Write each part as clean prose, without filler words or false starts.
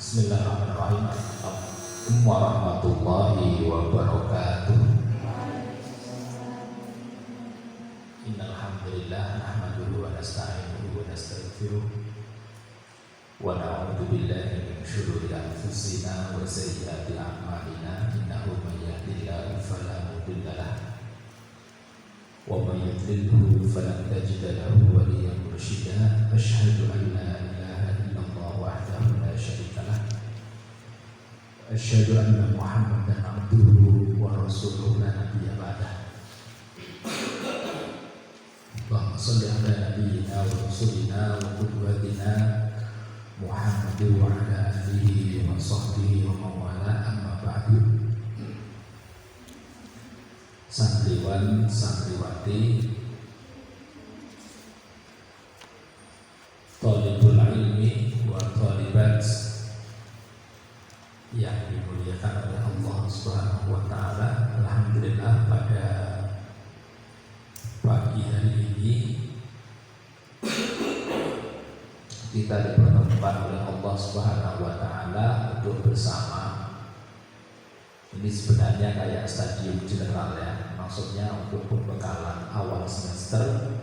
Bismillahirrahmanirrahim. Assalamualaikum warahmatullahi wabarakatuh. Innal hamdalillah nahmaduhu wa nasta'inuhu wa nastaghfiruh wa na'udzu billahi min shururi anfusina wa sayyiati a'malina innahu may yahdihillahu fala mudilla lahu wa may yudlilhu falan tajida lahu waliyyan mursyida. Asyhadu an la ilaha illallah wahdahu la syarika lah wa asyhadu anna Muhammadan abduhu wa rasuluhu la nabiyya ba'dah. Allahumma shalli ala nabiyyina wa rasulina wa qudwatina Muhammadin wa ala alihi wa sahbihi wa mawala, amma ba'du. Santriwan, santriwati, thalibul ilmi wa thalibat yang dimuliakan oleh Allah Subhanahu wa taala. Alhamdulillah, pada pagi hari ini kita dipertemukan oleh Allah Subhanahu wa taala untuk bersama. Ini sebenarnya kayak stadium general ya, maksudnya untuk pembekalan awal semester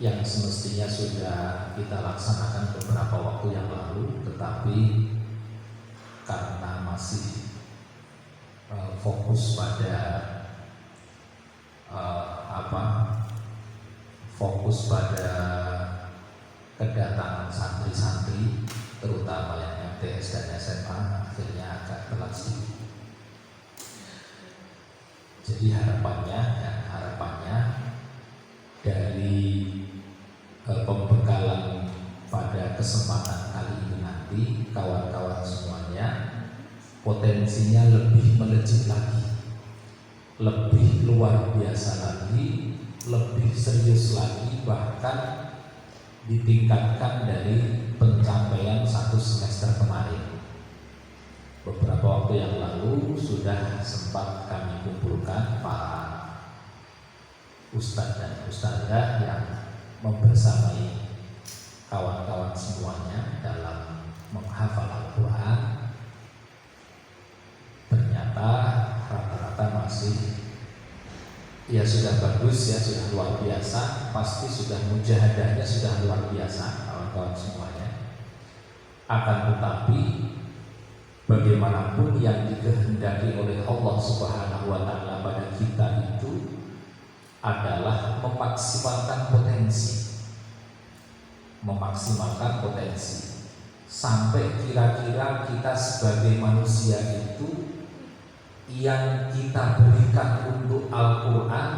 yang semestinya sudah kita laksanakan beberapa waktu yang lalu, tetapi karena masih fokus pada fokus pada kedatangan santri-santri, terutama yang MTS dan SMA, akhirnya agak telat sedikit. Jadi harapannya dari pembekalan pada kesempatan kali ini nanti, kawan-kawan semuanya potensinya lebih melejit lagi, lebih luar biasa lagi, lebih serius lagi, bahkan ditingkatkan dari pencapaian satu semester kemarin. Beberapa waktu yang lalu sudah sempat kami kumpulkan para ustadz dan ustadzah yang membersamai kawan-kawan semuanya dalam menghafal Al-Quran. Ternyata rata-rata masih ya sudah bagus ya, sudah luar biasa, pasti sudah mujahadahnya sudah luar biasa kawan-kawan semuanya. Akan tetapi bagaimanapun yang dikehendaki oleh Allah Subhanahu wa taala pada kita itu adalah memaksimalkan potensi sampai kira-kira kita sebagai manusia itu yang kita berikan untuk Al-Quran,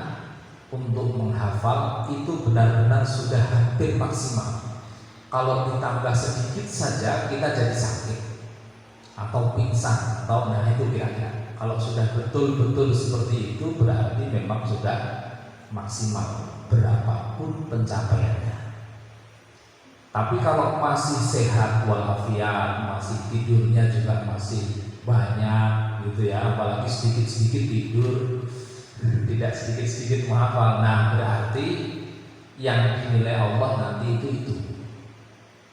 untuk menghafal itu benar-benar sudah hampir maksimal. Kalau ditambah sedikit saja kita jadi sakit atau pingsan, atau itu kira-kira. Kalau sudah betul-betul seperti itu berarti memang sudah maksimal berapapun pencapaiannya. Tapi kalau masih sehat walafiat, masih tidurnya juga masih banyak gitu ya, apalagi sedikit-sedikit tidur, tidak sedikit-sedikit menghafal, nah berarti yang dinilai Allah nanti itu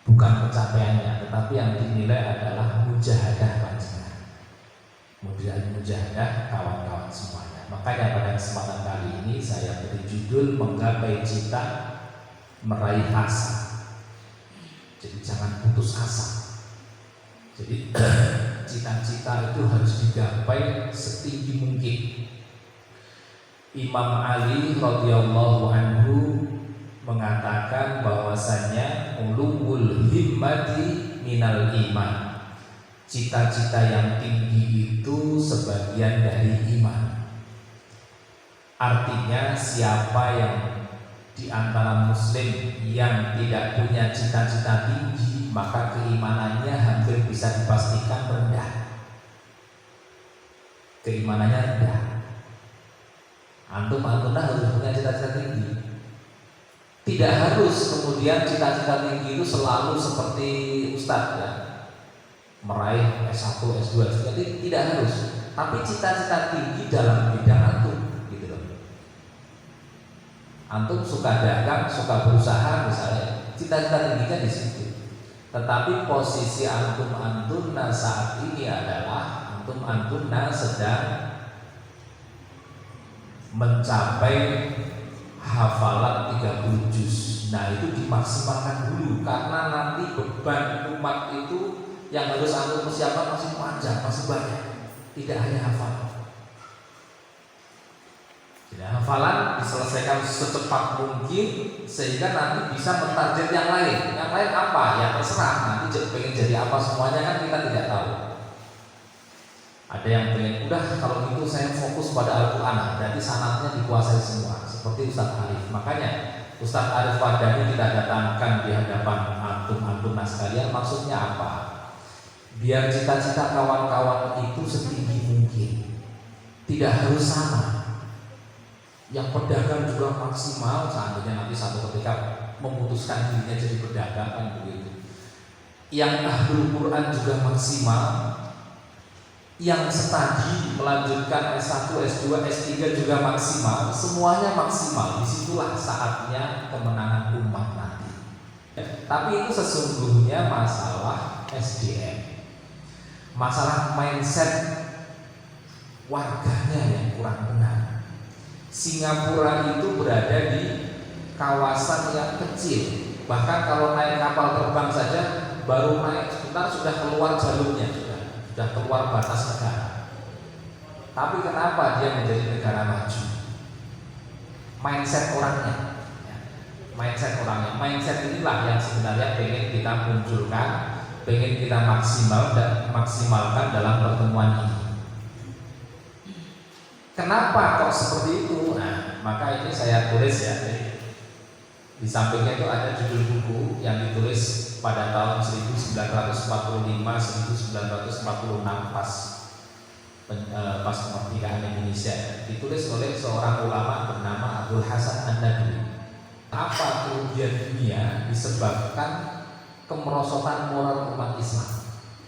bukan pencapaiannya, tetapi yang dinilai adalah mujahadah panjenengan, mujahadah kawan-kawan semuanya. Makanya pada kesempatan kali ini saya beri judul menggapai cita, meraih asa. Jadi jangan putus asa. Jadi cita-cita itu harus digapai setinggi mungkin. Imam Ali radhiyallahu anhu mengatakan bahwasanya ulul himmati minal iman. Cita-cita yang tinggi itu sebagian dari iman. Artinya siapa yang di antara muslim yang tidak punya cita-cita tinggi, maka keimanannya hampir bisa dipastikan rendah. Keimanannya rendah. Antum harus punya cita-cita tinggi. Tidak harus kemudian cita-cita tinggi itu selalu seperti ustadz ya, meraih S1, S2, jadi tidak harus. Tapi cita-cita tinggi dalam bidang antum, gitu loh. Antum suka dagang, suka berusaha misalnya, cita-cita tingginya di situ. Tetapi posisi antum-antunna saat ini adalah antum-antunna sedang mencapai hafalan 30 juz. Nah, itu dimaksimalkan dulu karena nanti beban umat itu yang harus antum persiapkan masih panjang, masih banyak. Tidak hanya hafalan. Jadi hafalan diselesaikan secepat mungkin sehingga nanti bisa mentarget yang lain. Yang lain apa? Ya terserah. Nanti pengen jadi apa semuanya kan kita tidak tahu. Ada yang pengen udah kalau gitu saya fokus pada Al-Quran, berarti sanatnya dikuasai semua. Seperti Ustaz Arif. Makanya Ustaz Arif Wadani kita datangkan di hadapan antum sekalian. Maksudnya apa? Biar cita-cita kawan-kawan itu setinggi mungkin. Tidak harus sama. Yang pedagang juga maksimal, seandainya nanti satu ketika memutuskan dirinya jadi pedagang kan begitu. Yang ahlul Quran juga maksimal, yang studi melanjutkan S1, S2, S3 juga maksimal, semuanya maksimal. Disitulah saatnya kemenangan umat nanti. Tapi itu sesungguhnya masalah SDM, masalah mindset warganya yang kurang benar. Singapura itu berada di kawasan yang kecil. Bahkan kalau naik kapal terbang saja baru naik sebentar sudah keluar jalurnya, sudah keluar batas negara. Tapi kenapa dia menjadi negara maju? Mindset orangnya. Mindset inilah yang sebenarnya pengen kita munculkan, pengen kita maksimalkan dalam pertemuan ini. Kenapa kok seperti itu? Nah, maka ini saya tulis ya. Di sampingnya itu ada judul buku yang ditulis pada tahun 1945-1946 pas kemerdekaan Indonesia. Ditulis oleh seorang ulama bernama Abdul Hasan An-Nadwi. Apa kerugian dunia disebabkan kemerosotan moral umat Islam?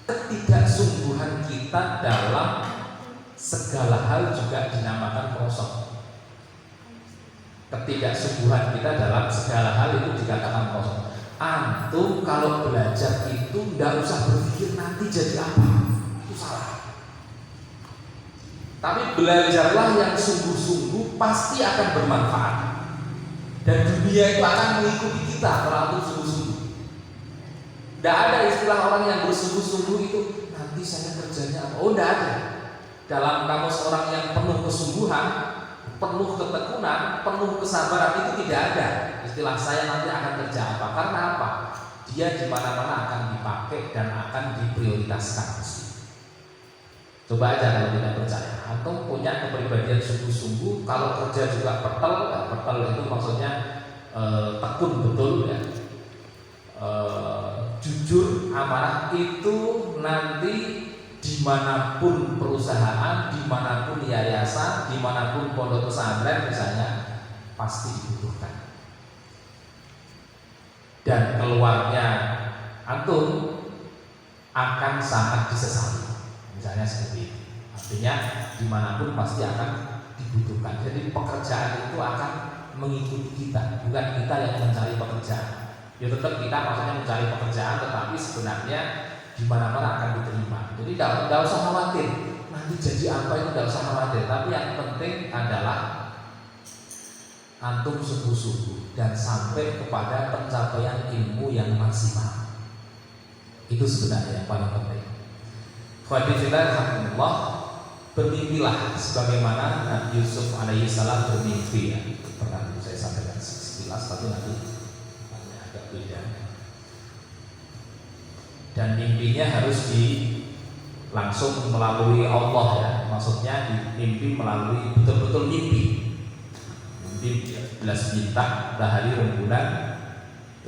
Ketidaksungguhan kita dalam segala hal juga dinamakan merosot. Ketidaksungguhan kita dalam segala hal itu dikatakan merosot. Antum kalau belajar itu tidak usah berpikir nanti jadi apa, itu salah. Tapi belajarlah yang sungguh-sungguh, pasti akan bermanfaat. Dan dunia itu akan mengikuti kita kalau antum sungguh-sungguh. Tidak ada istilah orang yang bersungguh-sungguh itu nanti saya kerjanya apa. Oh, tidak ada. Dalam kamus orang yang penuh kesungguhan, penuh ketekunan, penuh kesabaran itu tidak ada istilah saya nanti akan kerja apa. Karena apa? Dia di mana-mana akan dipakai dan akan diprioritaskan. Coba aja kalau tidak percaya. Antum punya kepribadian sungguh-sungguh, kalau kerja juga petel. Ya, petel itu maksudnya tekun betul ya. Jujur, amanah itu nanti dimanapun perusahaan, dimanapun yayasan, dimanapun pondok pesantren misalnya pasti dibutuhkan. Dan keluarnya antum akan sangat disesali, misalnya seperti itu. Artinya dimanapun pasti akan dibutuhkan. Jadi pekerjaan itu akan mengikuti kita, bukan kita yang mencari pekerjaan. Ya tetap kita maksudnya mencari pekerjaan, tetapi sebenarnya di mana-mana akan diterima. Jadi tidak usah khawatir nanti jadi apa, itu tidak usah khawatir. Tapi yang penting adalah antum sungguh-sungguh dan sampai kepada pencapaian ilmu yang maksimal. Itu sebenarnya yang paling penting. Khawatirillah, alhamdulillah, bermimpilah sebagaimana Nabi Yusuf alaihissalam bermimpi ya. Pernah saya sampaikan sekilas, tapi nanti agak beda. Dan mimpinya harus langsung melalui Allah ya. Maksudnya mimpi melalui betul-betul mimpi. Mimpi 11 bintang, matahari, rembulan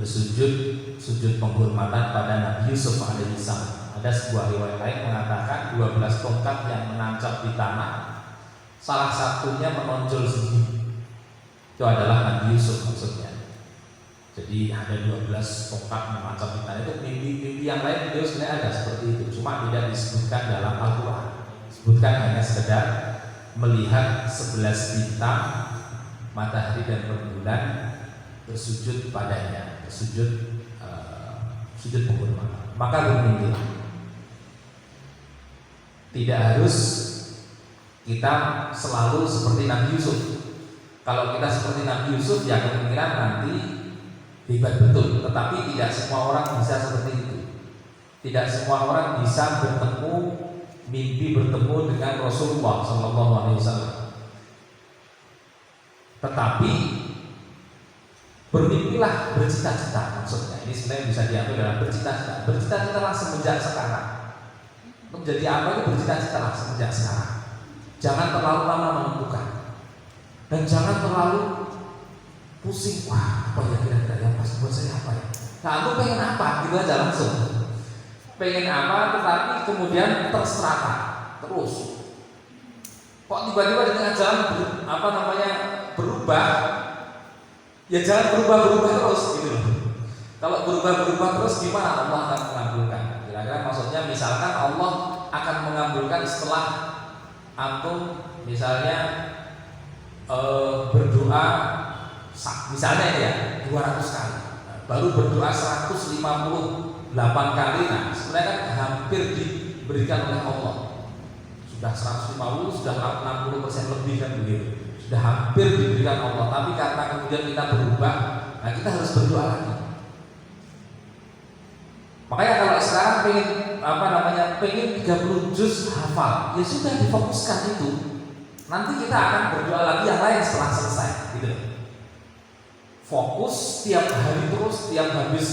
sujud penghormatan pada Nabi Yusuf alaihissalam. Ada sebuah riwayat lain mengatakan 12 tongkat yang menancap di tanah, salah satunya menonjol sendiri. Itu adalah Nabi Yusuf maksudnya. Jadi ada 12 tongkat menancap di tanah. Itu mimpi-mimpi yang lain beliau sebenarnya ada seperti itu, cuma tidak disebutkan dalam Al-Quran. Disebutkan hanya sekedar melihat 11 bintang, matahari dan rembulan bersujud padanya, bersujud sujud penghormatan. Maka bermimpilah. Tidak harus kita selalu seperti Nabi Yusuf. Kalau kita seperti Nabi Yusuf, ya kemungkinan nanti hebat betul. Tetapi tidak semua orang bisa seperti itu. Tidak semua orang bisa mimpi bertemu dengan Rasulullah SAW. Tetapi bermimpilah, bercita-cita, maksudnya ini sebenarnya bisa diambil dalam bercita-cita. Bercita-citalah semenjak sekarang. Menjadi apa itu bercita-citalah semenjak sekarang. Jangan terlalu lama menentukan, dan jangan terlalu pusing. Wah, apa ya kira-kira yang pas buat saya apa ya? Nah, aku pengen apa? Gitu aja langsung. Pengen apa, tetapi kemudian terserah terus. Kok tiba-tiba di tengah jalan berubah? Ya jangan berubah terus gitu. Kalau berubah terus gimana Allah akan mengabulkan? Kira-kira maksudnya misalkan Allah akan mengabulkan setelah antum misalnya berdoa misalnya ya 200 kali, baru berdoa 158 kali. Nah, sebenarnya kan hampir diberikan oleh Allah. Sudah 150, sudah 60% lebih kan begitu. Sudah hampir diberikan Allah, tapi karena kemudian kita berubah, nah kita harus berdoa lagi. Makanya kalau sekarang pengen 30 juz hafal, ya sudah difokuskan itu. Nanti kita akan berdoa lagi yang lain setelah selesai, gitu. Fokus tiap hari terus, tiap habis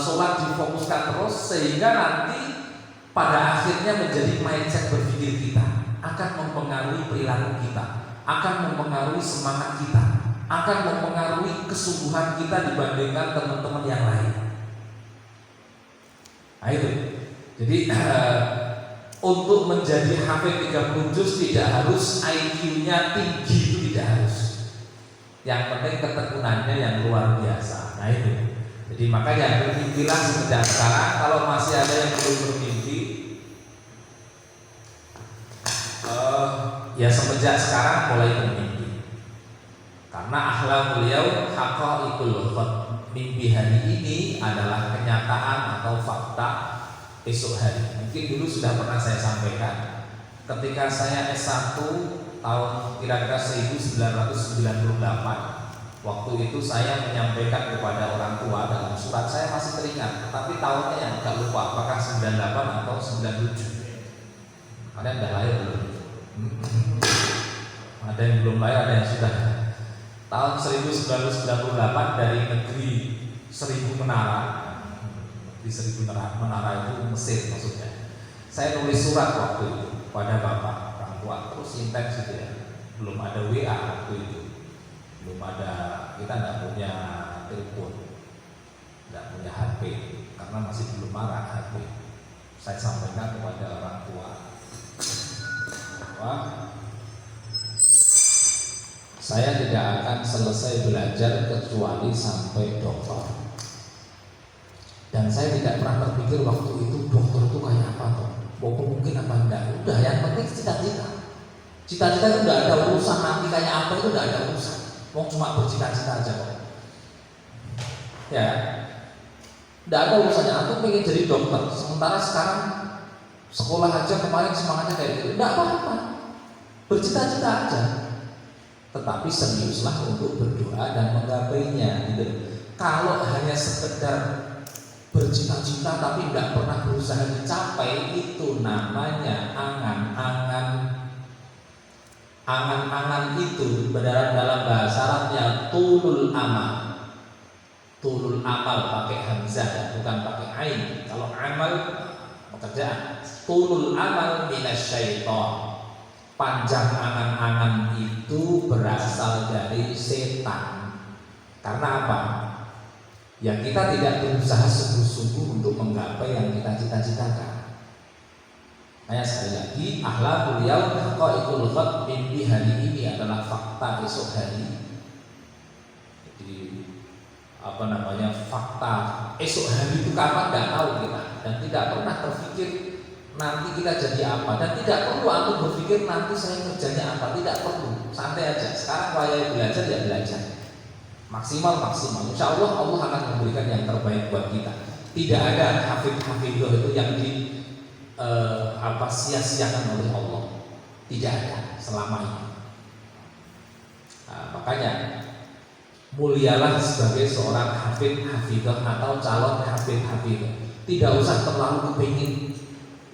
sholat difokuskan terus, sehingga nanti pada akhirnya menjadi mindset berpikir kita, akan mempengaruhi perilaku kita, akan mempengaruhi semangat kita, akan mempengaruhi kesungguhan kita dibandingkan teman-teman yang lain. Nah itu. Jadi untuk menjadi hafid 30 juz tidak harus IQ-nya tinggi, itu tidak harus. Yang penting ketekunannya yang luar biasa. Nah itu. Jadi makanya bermimpilah semenjak sekarang. Kalau masih ada yang belum bermimpi, ya semenjak sekarang mulai bermimpi. Karena ahlam beliau haqaiqul ghad. Mimpi hari ini adalah kenyataan atau fakta esok hari. Mungkin dulu sudah pernah saya sampaikan ketika saya S1 tahun kira-kira 1998. Waktu itu saya menyampaikan kepada orang tua dalam surat, saya masih teringat, tapi tahunnya yang agak lupa, apakah 98 atau 97. Kalian udah lahir belum? Ada yang belum lahir, ada yang sudah. Tahun 1998 dari negeri 1000 menara. Di 1000 menara itu Mesir maksudnya. Saya nulis surat waktu itu pada bapak orang tua, terus intens gitu ya. Belum ada WA waktu itu, belum ada, kita tidak punya telepon, tidak punya HP karena masih belum marak HP. Saya sampaikan kepada orang tua bahwa saya tidak akan selesai belajar kecuali sampai dokter. Dan saya tidak pernah terpikir waktu itu dokter itu kayak apa tuh, mungkin apa enggak. Udah, yang penting cita-cita. Cita-cita itu enggak ada urusan nanti kayak apa, itu enggak ada urusan. Mau cuma bercita-cita aja kok. Ya, enggak ada urusannya. Aku pengen jadi dokter, sementara sekarang sekolah aja kemarin semangatnya kayak gitu. Enggak apa-apa, bercita-cita aja. Tetapi seriuslah untuk berdoa dan menggapainya gitu. Kalau hanya sekedar bercita-cita tapi tidak pernah berusaha dicapai, itu namanya angan-angan itu dalam bahasa Arabnya tulul amal. Tulul amal pakai hamzah bukan pakai ain. Kalau amal pekerjaan, tulul amal minasyaiton. Panjang angan-angan itu berasal dari setan. Karena apa? Ya kita tidak berusaha sungguh-sungguh untuk menggapai yang kita cita-citakan. Nah, sekali lagi, akhlakul yaum haqaiqul ghad, mimpi hari ini adalah fakta esok hari. Jadi fakta esok hari itu kapan nggak tahu kita, dan tidak pernah terpikir nanti kita jadi apa, dan tidak perlu aku berpikir nanti saya kerjanya apa, tidak perlu, santai aja. Sekarang wayai belajar ya belajar maksimal. Insya Allah Allah akan memberikan yang terbaik buat kita. Tidak ada hafidh-hafidhah itu yang sia-siakan oleh Allah. Tidak ada selama ini. Nah, makanya mulialah sebagai seorang hafidh-hafidhah atau calon hafidh-hafidhah. Tidak usah terlalu kepingin,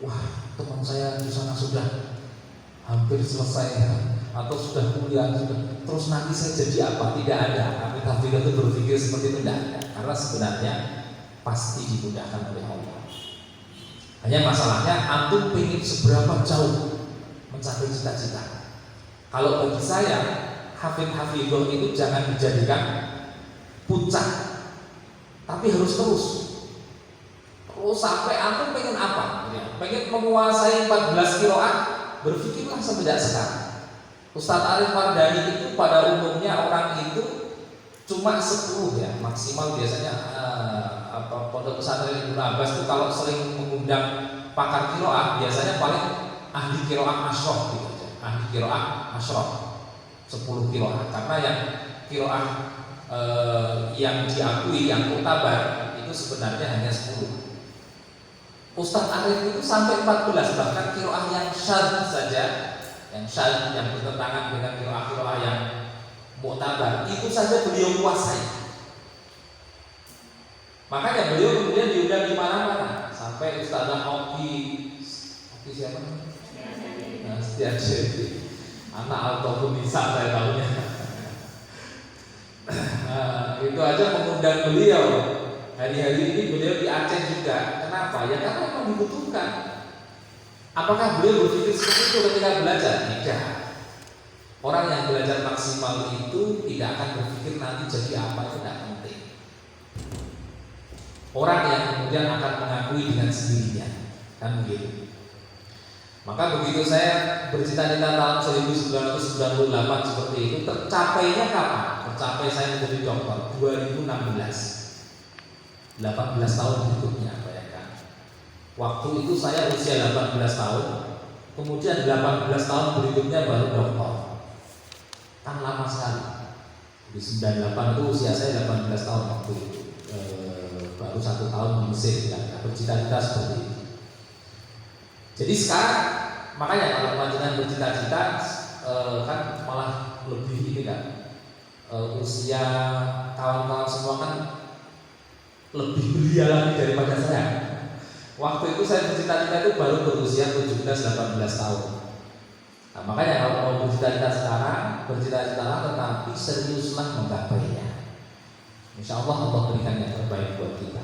wah teman saya di sana sudah hampir selesai atau sudah kuliah sudah, terus nanti saya jadi apa? Tidak ada. Hafidh-hafidhah itu berpikir seperti itu tidak ada. Karena sebenarnya pasti dimudahkan oleh Allah. Hanya masalahnya antum pengen seberapa jauh mencapai cita-cita. Kalau bagi saya hafidh-hafidhah itu jangan dijadikan puncak, tapi harus terus sampai antum pengen apa? Pengen menguasai 14 qiraat, berpikirlah sejak sekarang. Ustadz Arif Mardani itu pada umumnya orang itu cuma 10 ya maksimal biasanya. Pondok pesantren Ibnu Abbas itu kalau sering mengundang pakar qiraat biasanya paling ahli qiraat asyraf gitu aja. Ahli qiraat asyraf 10 qiraat, karena yang qiraat yang diakui yang muktabar itu sebenarnya hanya 10. Ustadz Arif itu sampai 14, bahkan qiraat yang syadz saja, yang syadz yang bertentangan dengan qiraat yang muktabar itu saja beliau kuasai. Makanya beliau kemudian diundang di mana-mana, sampai Ustazah Oki siapa? Nah, Setiaji, anak Al-Tawfun Nisa saya tahunya. Nah, itu aja mengundang beliau. Hari-hari ini beliau di Aceh juga. Kenapa? Ya karena memang dibutuhkan. Apakah beliau berpikir seperti itu ketika belajar? Tidak. Orang yang belajar maksimal itu tidak akan berpikir nanti jadi apa, itu tidak penting. Orang yang kemudian akan mengakui dengan sendirinya, kan begitu. Maka begitu saya bercita-cita tahun 1998 seperti itu, tercapainya kapan? Tercapai saya menjadi dokter 2016, 18 tahun berikutnya, bayangkan. Waktu itu saya usia 18 tahun, kemudian 18 tahun berikutnya baru dokter. Kan lama sekali. Di 98 itu usia saya 18 tahun waktu itu. Baru 1 tahun di Mesir, ya, bercita-cita seperti itu. Jadi sekarang makanya kalau panjenengan bercita-cita kan malah lebih ini kan, usia kawan-kawan semua kan lebih belia lagi daripada saya. Waktu itu saya bercita-cita itu baru berusia 17-18 tahun. Nah, makanya kalau mau bercita-cita sekarang, bercita-citalah tetapi seriuslah menggapainya. Insya Allah Allah berikan yang terbaik buat kita.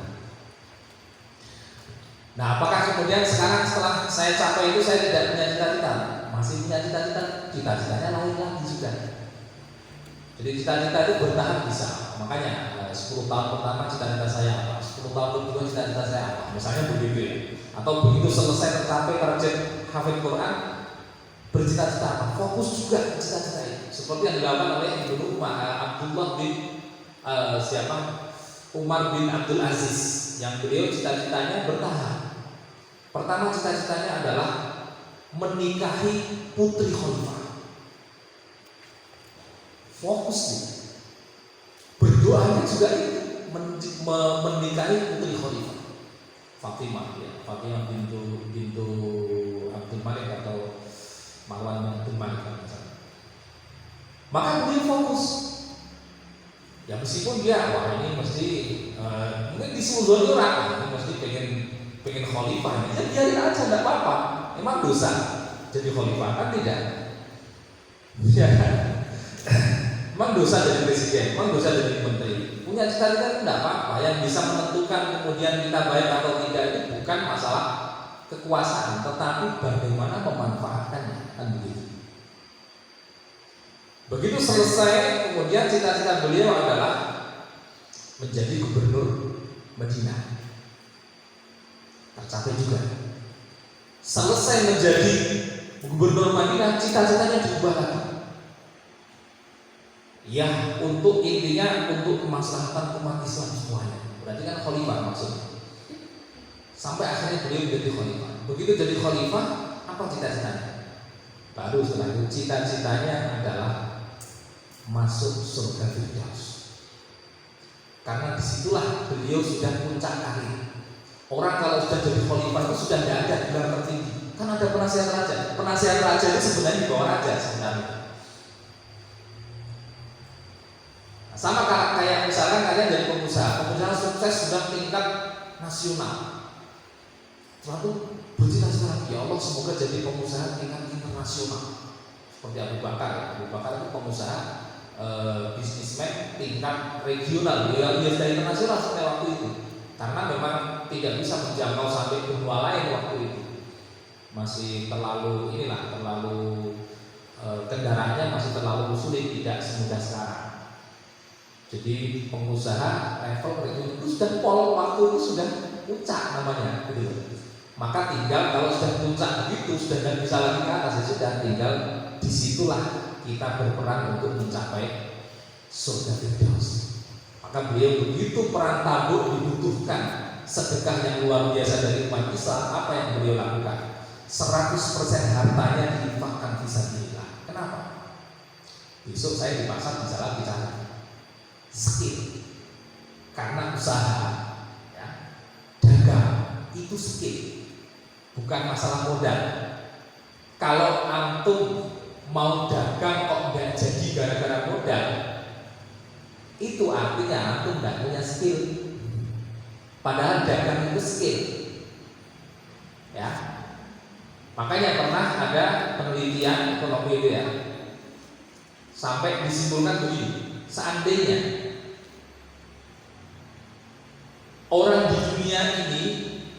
Nah, apakah kemudian sekarang setelah saya capai itu saya tidak punya cita-cita? Masih punya cita-cita, cita-citanya lain lagi juga. Jadi cita-cita itu bertahan bisa. Makanya 10 tahun pertama cita-cita saya apa? 10 tahun kedua cita-cita saya apa? Misalnya begitu ya. Atau begitu selesai tercapai target hafidh Quran, bercita-cita apa? Fokus juga cita-cita itu. Seperti yang dilakukan oleh Ibnu Abdullah bin Umar bin Abdul Aziz, yang beliau cita-citanya bertahan. Pertama cita-citanya adalah menikahi putri khalifah. Fokus nih. Berdoanya juga itu menikahi putri khalifah. Fatimah ya, Fatimah bintu Abdul Malik atau Marwan bin Abdul Malik misalnya. Maka beliau fokus. Ya meskipun dia wah ini mesti mungkin disuruh orang ini mesti pengen khalifah ini, ya biarin aja tidak apa-apa. Emang dosa jadi khalifah kan tidak? Ya kan? Emang dosa jadi presiden, emang dosa jadi menteri. Punya cita-cita itu tidak apa-apa. Yang bisa menentukan kemudian kita baik atau tidak itu bukan masalah kekuasaan, tetapi bagaimana memanfaatkannya, kan begitu. Begitu selesai, kemudian cita-cita beliau adalah menjadi gubernur Madinah. Tercapai juga. Selesai menjadi gubernur Madinah, cita-citanya diubah lagi. Ya, untuk intinya untuk kemaslahatan umat Islam semuanya. Berarti kan khalifah maksudnya. Sampai akhirnya beliau menjadi khalifah. Begitu jadi khalifah, apa cita-citanya? Baru setelah itu cita-citanya adalah masuk surga Firdaus. Karena disitulah beliau sudah puncak karir. Orang kalau sudah jadi khalifah itu sudah tidak ada gelar tertinggi. Kan ada penasihat raja. Penasihat raja itu sebenarnya di bawah raja sebenarnya. Nah, sama kayak misalkan kalian jadi pengusaha sukses sudah tingkat nasional. Lalu bercita-cita, ya Allah semoga jadi pengusaha tingkat internasional. Seperti Abu Bakar. Abu Bakar itu pengusaha bisnismen tingkat regional, ya sudah internasional sampai waktu itu. Karena memang tidak bisa menjangkau sampai benua lain waktu itu, masih terlalu kendaraannya masih terlalu sulit, tidak semudah sekarang. Jadi pengusaha level regional itu sudah waktu itu sudah puncak namanya, gitu. Maka tinggal kalau sudah puncak begitu sudah tidak bisa lagi ke atas, sudah tinggal disitulah kita berperan untuk mencapai surga Firdaus. Maka beliau begitu perang Tabuk dibutuhkan sedekah yang luar biasa dari umat Islam, apa yang beliau lakukan? 100% hartanya diinfakkan fisabilillah. Kenapa? Besok saya di pasar bisa lagi cari skill, karena usaha, ya, dagang itu skill, bukan masalah modal. Kalau antum mau dagang kok nggak jadi gara-gara modal, itu artinya antum tidak punya skill. Padahal dagang itu skill, ya. Makanya pernah ada penelitian ekonomi itu, ya, sampai disimpulkan begini: seandainya orang di dunia ini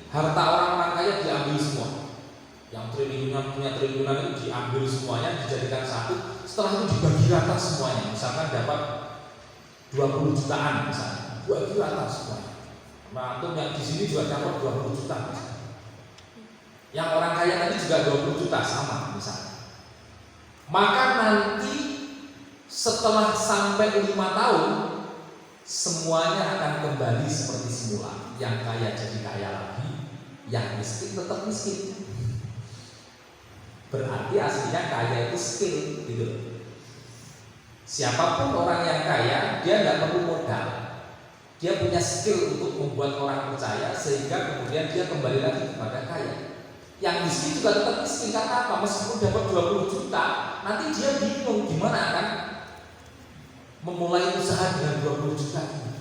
harta orang kaya diambil semua, yang triliunan punya triliunan itu diambil semuanya, dijadikan satu, setelah itu dibagi rata semuanya. Misalkan dapat 20 jutaan misalnya, bagi rata semuanya. Nah, antum yang di sini juga dapat 20 juta misalnya. Yang orang kaya tadi juga 20 juta sama misalnya. Maka nanti setelah sampai 5 tahun semuanya akan kembali seperti semula. Yang kaya jadi kaya lagi, yang miskin tetap miskin. Berarti aslinya kaya itu skill, gitu. Siapapun orang yang kaya, dia nggak perlu modal. Dia punya skill untuk membuat orang percaya, sehingga kemudian dia kembali lagi kepada kaya. Yang miskin juga tetap miskin, karena apa? Meskipun dapat 20 juta, nanti dia bingung gimana kan memulai usaha dengan 20 juta ini.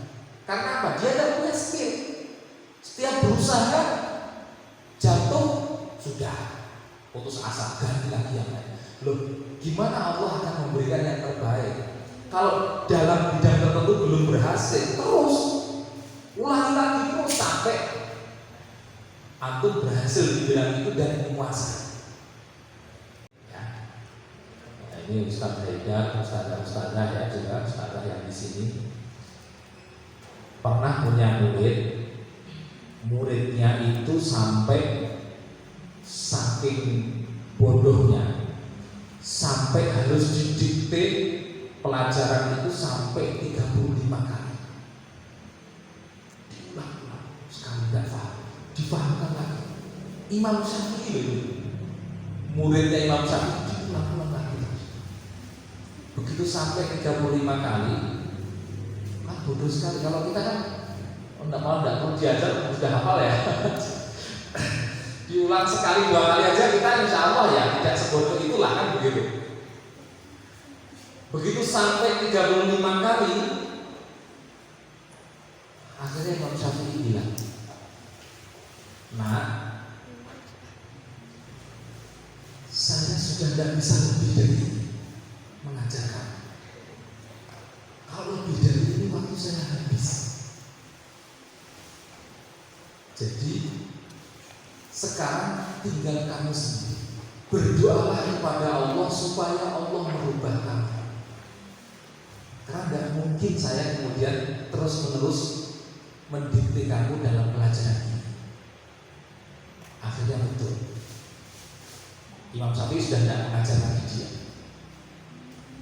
Karena apa? Dia tidak punya skill. Setiap berusaha jatuh, sudah putus asa, ganti lagi yang lain. Loh, gimana Allah akan memberikan yang terbaik kalau dalam bidang tertentu belum berhasil? Terus ulangi lagi terus sampai antum berhasil di bidang itu dan menguasai. Ya. Nah, ini Ustaz Haidar, Ustazah ya, juga Ustazah yang di sini pernah punya muridnya itu sampai saking bodohnya, sampai harus didikte pelajaran itu sampai 35 kali. Diulang-ulang, sekali tidak paham, dipahamkan lagi. Imam Syafi'i itu, muridnya Imam Syafi'i, diulang-ulang lagi. Begitu sampai 35 kali, kan bodoh sekali. Kalau kita kan tidak perlu diajar, sudah hafal ya. Diulang sekali 2 kali aja kita insya Allah ya tidak sebodoh itulah, kan begitu. Begitu sampai 35 kali, akhirnya Imam Syafi'i bilang, "Nah, saya sudah tidak bisa lebih dari ini mengajarkan. Kalau lebih dari ini waktu saya habis. Jadi sekarang tinggal kamu sendiri. Berdoalah kepada Allah supaya Allah merubah kamu. Karena tidak mungkin saya kemudian terus-menerus mendikte kamu dalam pelajaran ini." Akhirnya betul, Imam Syafi'i sudah tidak mengajar lagi dia.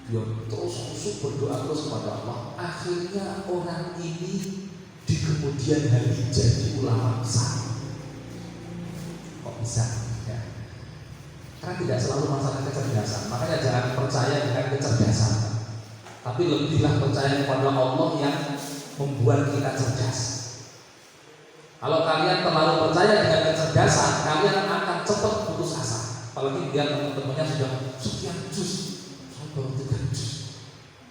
Dia terus berdoa terus kepada Allah. Akhirnya orang ini di kemudian hari jadi ulama besar. Kok bisa? Ya. Karena tidak selalu masalah kecerdasan. Makanya jangan percaya dengan kecerdasan, tapi lebihlah percaya kepada Allah yang membuat kita cerdas. Kalau kalian terlalu percaya dengan kecerdasan, kalian akan cepat putus asa. Apalagi dia teman-temannya sudah sekian juz, saya baru 3 juz.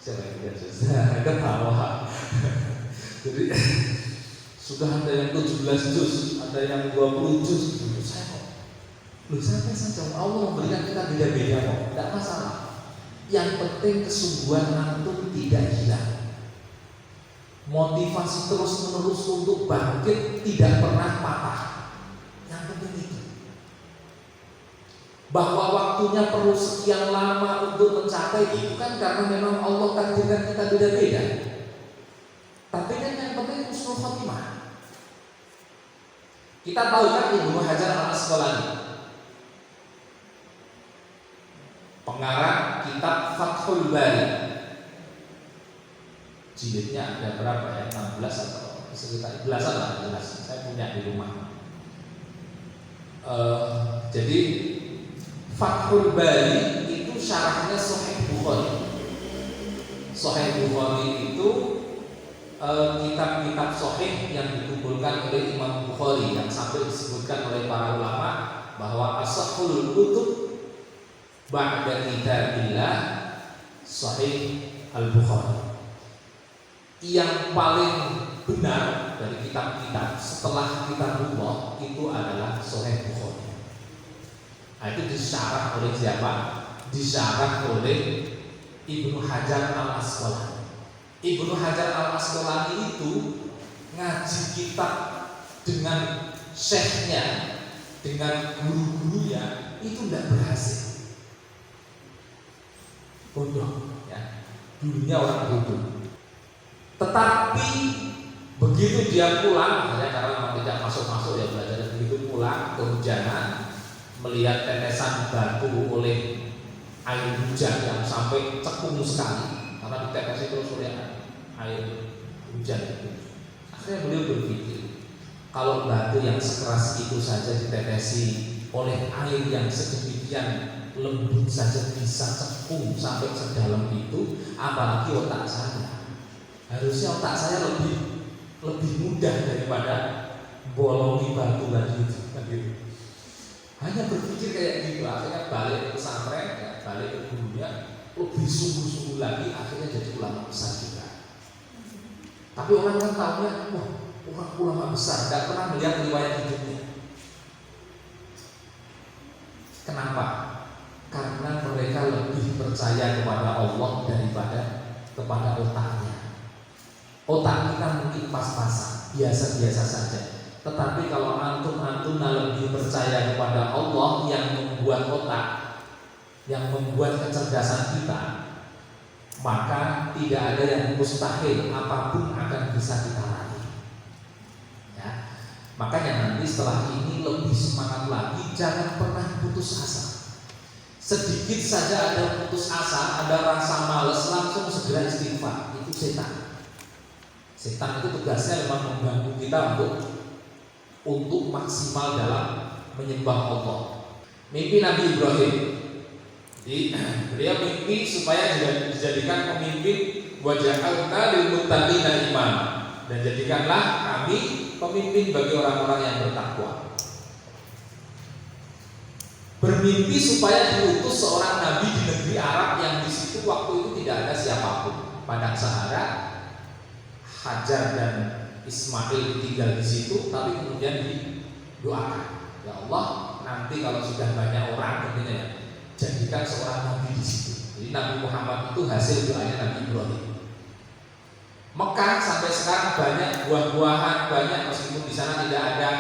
Siapa yang 3 juz? Ketawa. Jadi sudah ada yang 17 juz, ada yang 20 juz. Saya kok, loh sampai saja Allah memberikan kita beda-beda kok, tidak masalah. Yang penting kesungguhan antum tidak hilang. Motivasi terus-menerus untuk bangkit tidak pernah patah. Yang penting itu. Bahwa waktunya perlu sekian lama untuk mencapai itu kan karena memang Allah takdirkan kita beda-beda. Tapi kan yang penting husnul khotimah. Kita tahu kan Ibnu Hajar Al-Asqalani, pengarang kitab Fathul Bari. Jilidnya ada berapa ya? 16 atau sekitar belasan lah, jelas. Saya punya di rumah. Jadi Fathul Bari itu syarahnya Sahih Bukhari. Sahih Bukhari itu kitab-kitab sahih yang dikumpulkan oleh Imam Bukhari yang sampai disebutkan oleh para ulama bahwa ashahul kutub ba'da kitabillah Sahih Al-Bukhari. Yang paling benar dari kitab-kitab setelah kitabullah itu adalah Sahih Bukhari. Nah, itu disyarah oleh siapa? Disyarah oleh Ibnu Hajar Al-Asqalani. Ibnu Hajar Al-Asqalani itu ngaji kitab dengan syekhnya, dengan guru-gurunya itu tidak berhasil. Bodoh, ya. Dulunya orang bodoh. Tetapi begitu dia pulang, ya, karena memang tidak masuk-masuk ya belajar, begitu pulang kehujanan, melihat tetesan batu oleh air hujan yang sampai cekung sekali, karena ditetesi terus oleh air hujan itu. Akhirnya beliau berpikir, kalau batu yang sekeras itu saja ditetesi oleh air yang sedemikian lembut saja bisa cekung sampai sedalam itu, apalagi otak saya. Harusnya otak saya lebih mudah daripada bolongi batu tadi itu. Hanya berpikir kayak gitu, akhirnya balik ke pesantren, ya, balik ke gurunya, lebih sungguh-sungguh lagi, akhirnya jadi ulama besar juga. Tapi orang kan tahunya, wah, orang ulama besar, tidak pernah melihat riwayat hidupnya. Kenapa? Karena mereka lebih percaya kepada Allah daripada kepada otaknya. Otak kita mungkin pas-pasan, biasa-biasa saja. Tetapi kalau antum lebih percaya kepada Allah yang membuat otak, yang membuat kecerdasan kita, maka tidak ada yang mustahil, apapun akan bisa kita raih. Ya. Makanya nanti setelah ini lebih semangat lagi, jangan pernah putus asa. Sedikit saja ada putus asa, ada rasa malas, langsung segera istighfar. Itu setan. Setan itu tugasnya memang mengganggu kita untuk maksimal dalam menyembah Allah. Mimpi Nabi Ibrahim, jadi beliau mimpi supaya dijadikan pemimpin, waja'alna lil muttaqina imama, dan jadikanlah kami pemimpin bagi orang-orang yang bertakwa. Bermimpi supaya diutus seorang nabi di negeri Arab yang di situ waktu itu tidak ada siapapun, padang Sahara. Hajar dan Ismail tinggal di situ, tapi kemudian didoakan, ya Allah, nanti kalau sudah banyak orang, ya, jadikan seorang nabi di situ. Jadi Nabi Muhammad itu hasil doanya Nabi Ibrahim. Mekah sampai sekarang banyak buah-buahan, banyak, meskipun di sana tidak ada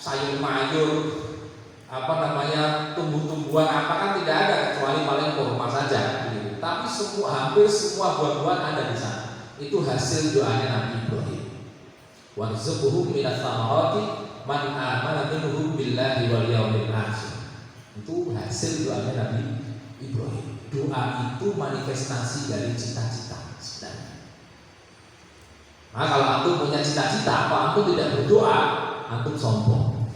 sayur mayur, tumbuh-tumbuhan apa kan tidak ada, kecuali paling kurma saja. Gitu. Tapi hampir semua buah-buahan ada di sana. Itu hasil doanya Nabi Ibrahim. Warzuqhum minats thamarati man amana minhum billahi wal yawmil akhir. Itu hasil doanya Nabi Ibrahim. Doa itu manifestasi dari cita-cita sebenarnya. Nah, kalau antum punya cita-cita, apa antum tidak berdoa, antum sombong.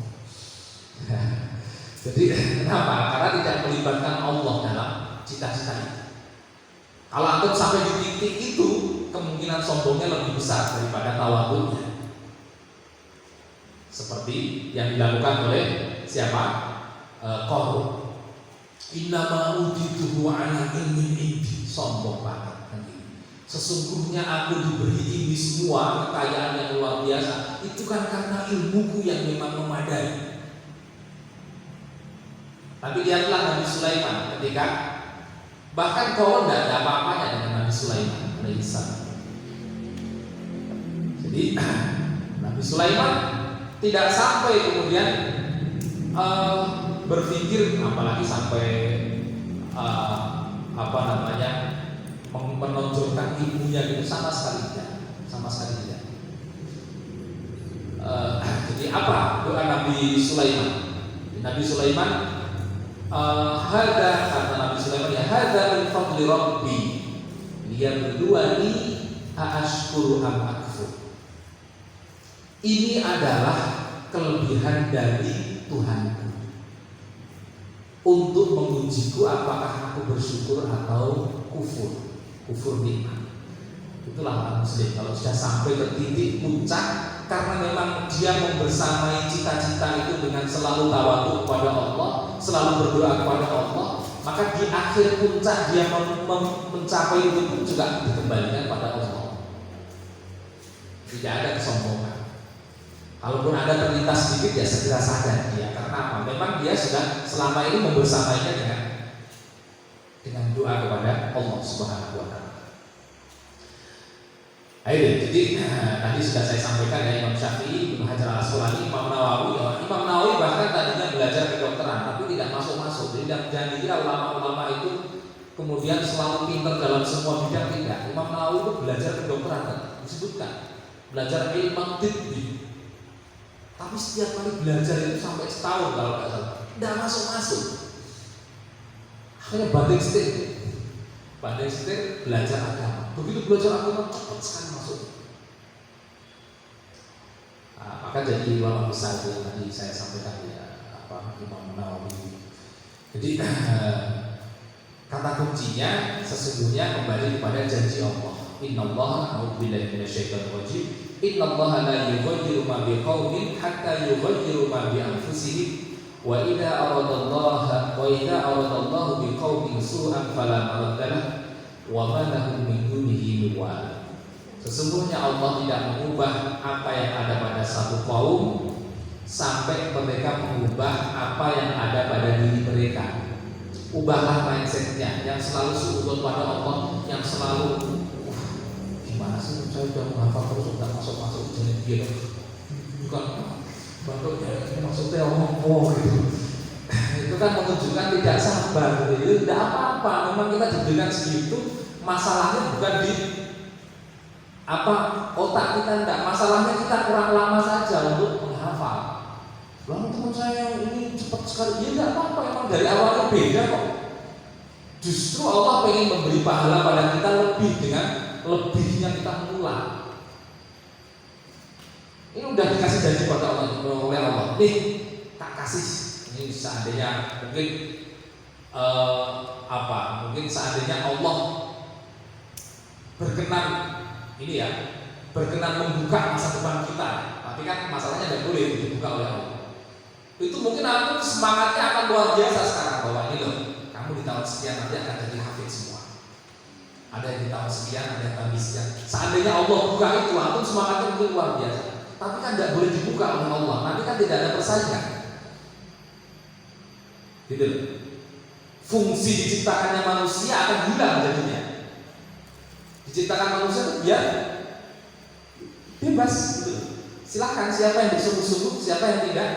Jadi kenapa? Karena tidak melibatkan Allah dalam cita-cita itu. Kalau antum sampai di titik itu, kemungkinan sombongnya lebih besar daripada tawadhunya. seperti yang dilakukan oleh siapa? Qarun. Innama utituhu ala ilmin indi, sombong banget. Sesungguhnya aku diberi ini semua kekayaan yang luar biasa, itu kan karena ilmuku yang memang memadai. Tapi lihatlah Nabi Sulaiman ketika bahkan Qarun tidak ada apa-apanya dengan Nabi Sulaiman alaihissalam. Jadi Nabi Sulaiman tidak sampai kemudian berpikir, apalagi sampai menonjolkan ilmunya itu, sama sekali tidak. Jadi apa doa Nabi Sulaiman? Nabi Sulaiman kata Nabi Sulaiman, ya hadza min fadli rabbi liyabluwani aashkuru am akfur. Ini adalah kelebihan dari Tuhanku untuk mengujiku apakah aku bersyukur atau kufur nikmat. Itulah orang muslim kalau sudah sampai ke titik puncak, karena memang dia membersamai cita-cita itu dengan selalu tawadhu kepada Allah, selalu berdoa kepada Allah, maka di akhir puncak dia mencapai itu pun juga dikembalikan pada Allah. Tidak ada kesombongan. Kalaupun ada terlintas sedikit, ya segera sadar dia. Karena apa? Memang dia sudah selama ini membersamainya dengan doa kepada Allah Subhanahu wa Ta'ala. Jadi tadi sudah saya sampaikan ya, Imam Syafi'i, Ibnu Hajar Al-Asqalani, Imam Nawawi. Imam Nawawi bahkan tadinya belajar kedokteran, tapi tidak masuk. Jadi jangan dikira ulama-ulama itu kemudian selalu pintar dalam semua bidang, tidak. Imam Nawawi itu belajar kedokteran, disebutkan belajar ilmu tibbi. Tapi setiap kali belajar itu sampai setahun kalau nggak salah, tidak masuk. Akhirnya banding setir belajar agama. Begitu belajar agama cepat sekali masuk. Maka jadi ulama besar yang tadi saya sampaikan Imam Nawawi. Jadi kata kuncinya sesungguhnya kembali kepada janji Allah. Innallaha a'udzubillahi minasyaitonir rajim. Innallaha la yughayyiru ma biqaumin hatta yughayyiru ma bi anfusihim. Wa idza aradallahu biqaumin su'an fala maradda lahu wa ma lahum min dunihi min wal. Sesungguhnya Allah tidak mengubah apa yang ada pada satu kaum sampai mereka mengubah apa yang ada pada diri mereka. Ubahlah mindsetnya yang selalu suudzon pada Allah, yang selalu gimana sih, saya sudah menghafal terus sudah masuk jadi dia bukan batuknya maksudnya ngomong gitu. Itu kan menunjukkan tidak sabar gitu. Tidak apa-apa, memang kita diberikan segitu, masalahnya bukan di otak kita, tidak, masalahnya kita kurang lama saja untuk menghafal. Lalu teman saya ini cepat sekali, ya tidak apa-apa, memang dari awalnya beda kok. Justru Allah ingin memberi pahala pada kita lebih dengan lebihnya kita mengulang. Ini udah dikasih janji pada Allah oleh Allah. Nih, tak kasih. Ini seandainya mungkin seandainya Allah berkenan membuka masa depan kita, tapi kan masalahnya tidak boleh dibuka oleh Allah. Itu mungkin aku semangatnya akan luar biasa sekarang, bahwa ini loh, kamu di tahun sekian nanti akan jadi hafid semua. Ada yang di tahun sekian, ada yang tahun sekian. Seandainya Allah buka itu, aku semangatnya mungkin luar biasa. Tapi kan tidak boleh dibuka oleh Allah. Nanti kan tidak ada persaingan. Gitu. Fungsi diciptakannya manusia akan hilang jadinya. Diciptakan manusia itu biar bebas gitu. Silahkan siapa yang bersungguh-sungguh, siapa yang tidak,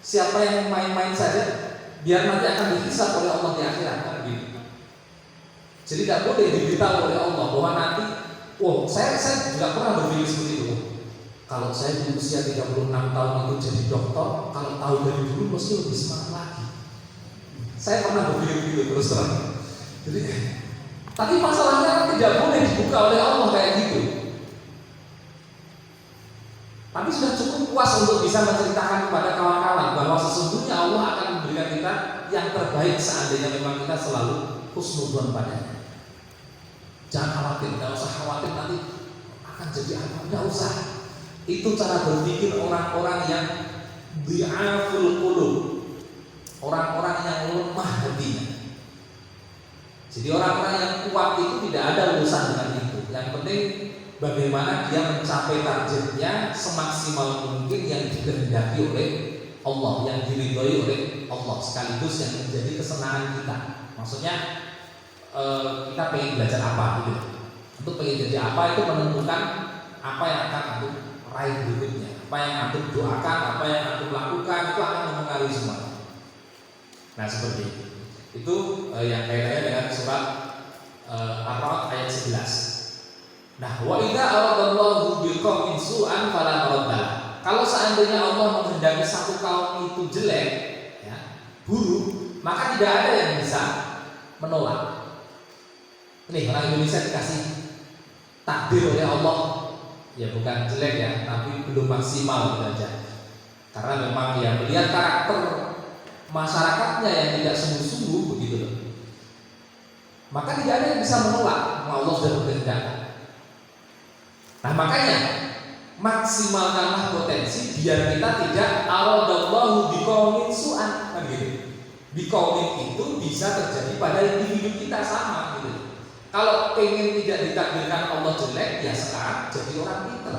siapa yang main-main saja, biar nanti akan dihisab oleh Allah di akhirat kan gitu. Jadi tidak boleh diberitahu oleh Allah bahwa nanti, saya juga pernah berpikir seperti itu. Kalau saya di usia 36 tahun itu jadi dokter, kalau tahu dari dulu mesti lebih semangat lagi. Saya pernah berpikir begitu terus terang. Jadi, tapi masalahnya kan tidak boleh dibuka oleh Allah kayak gitu. Tapi sudah cukup puas untuk bisa menceritakan kepada kawan-kawan bahwa sesungguhnya Allah akan memberikan kita yang terbaik seandainya memang kita selalu husnudzon padanya. Jangan khawatir, tidak usah khawatir nanti akan jadi apa, tidak usah. Itu cara berpikir orang-orang yang dhi'aful qulub, orang-orang yang lemah hatinya. Jadi orang-orang yang kuat itu tidak ada urusan dengan itu. Yang penting bagaimana dia mencapai targetnya semaksimal mungkin yang dikehendaki oleh Allah, yang diridhoi oleh Allah, sekaligus yang menjadi kesenangan kita. Maksudnya kita pengen belajar apa gitu. Untuk pengen jadi apa itu menentukan apa yang akan antum raih berikutnya, apa yang antum doakan, apa yang antum lakukan itu akan mempengaruhi semua. Nah seperti itu. Itu yang kaitannya dengan surat Ar-Ra'd ayat 11. Nah, wa idza aradallahu biqaumin su'an fala maradda. Kalau seandainya Allah menghendaki satu kaum itu jelek, ya, buruk, maka tidak ada yang bisa menolak. Ini orang Indonesia dikasih takdir oleh Allah, ya bukan jelek ya, tapi belum maksimal saja. Karena memang ya melihat karakter masyarakatnya yang tidak sungguh-sungguh begitu loh. Maka tidak ada yang bisa menolak Allah sudah berkehendak. Nah makanya maksimalkanlah potensi biar kita tidak aradallahu biqaumin su'an kan gitu. Biqaumin itu bisa terjadi pada individu kita sama gitu. Kalau pengen tidak ditakdirkan Allah jelek, ya sekarang jadi orang pintar,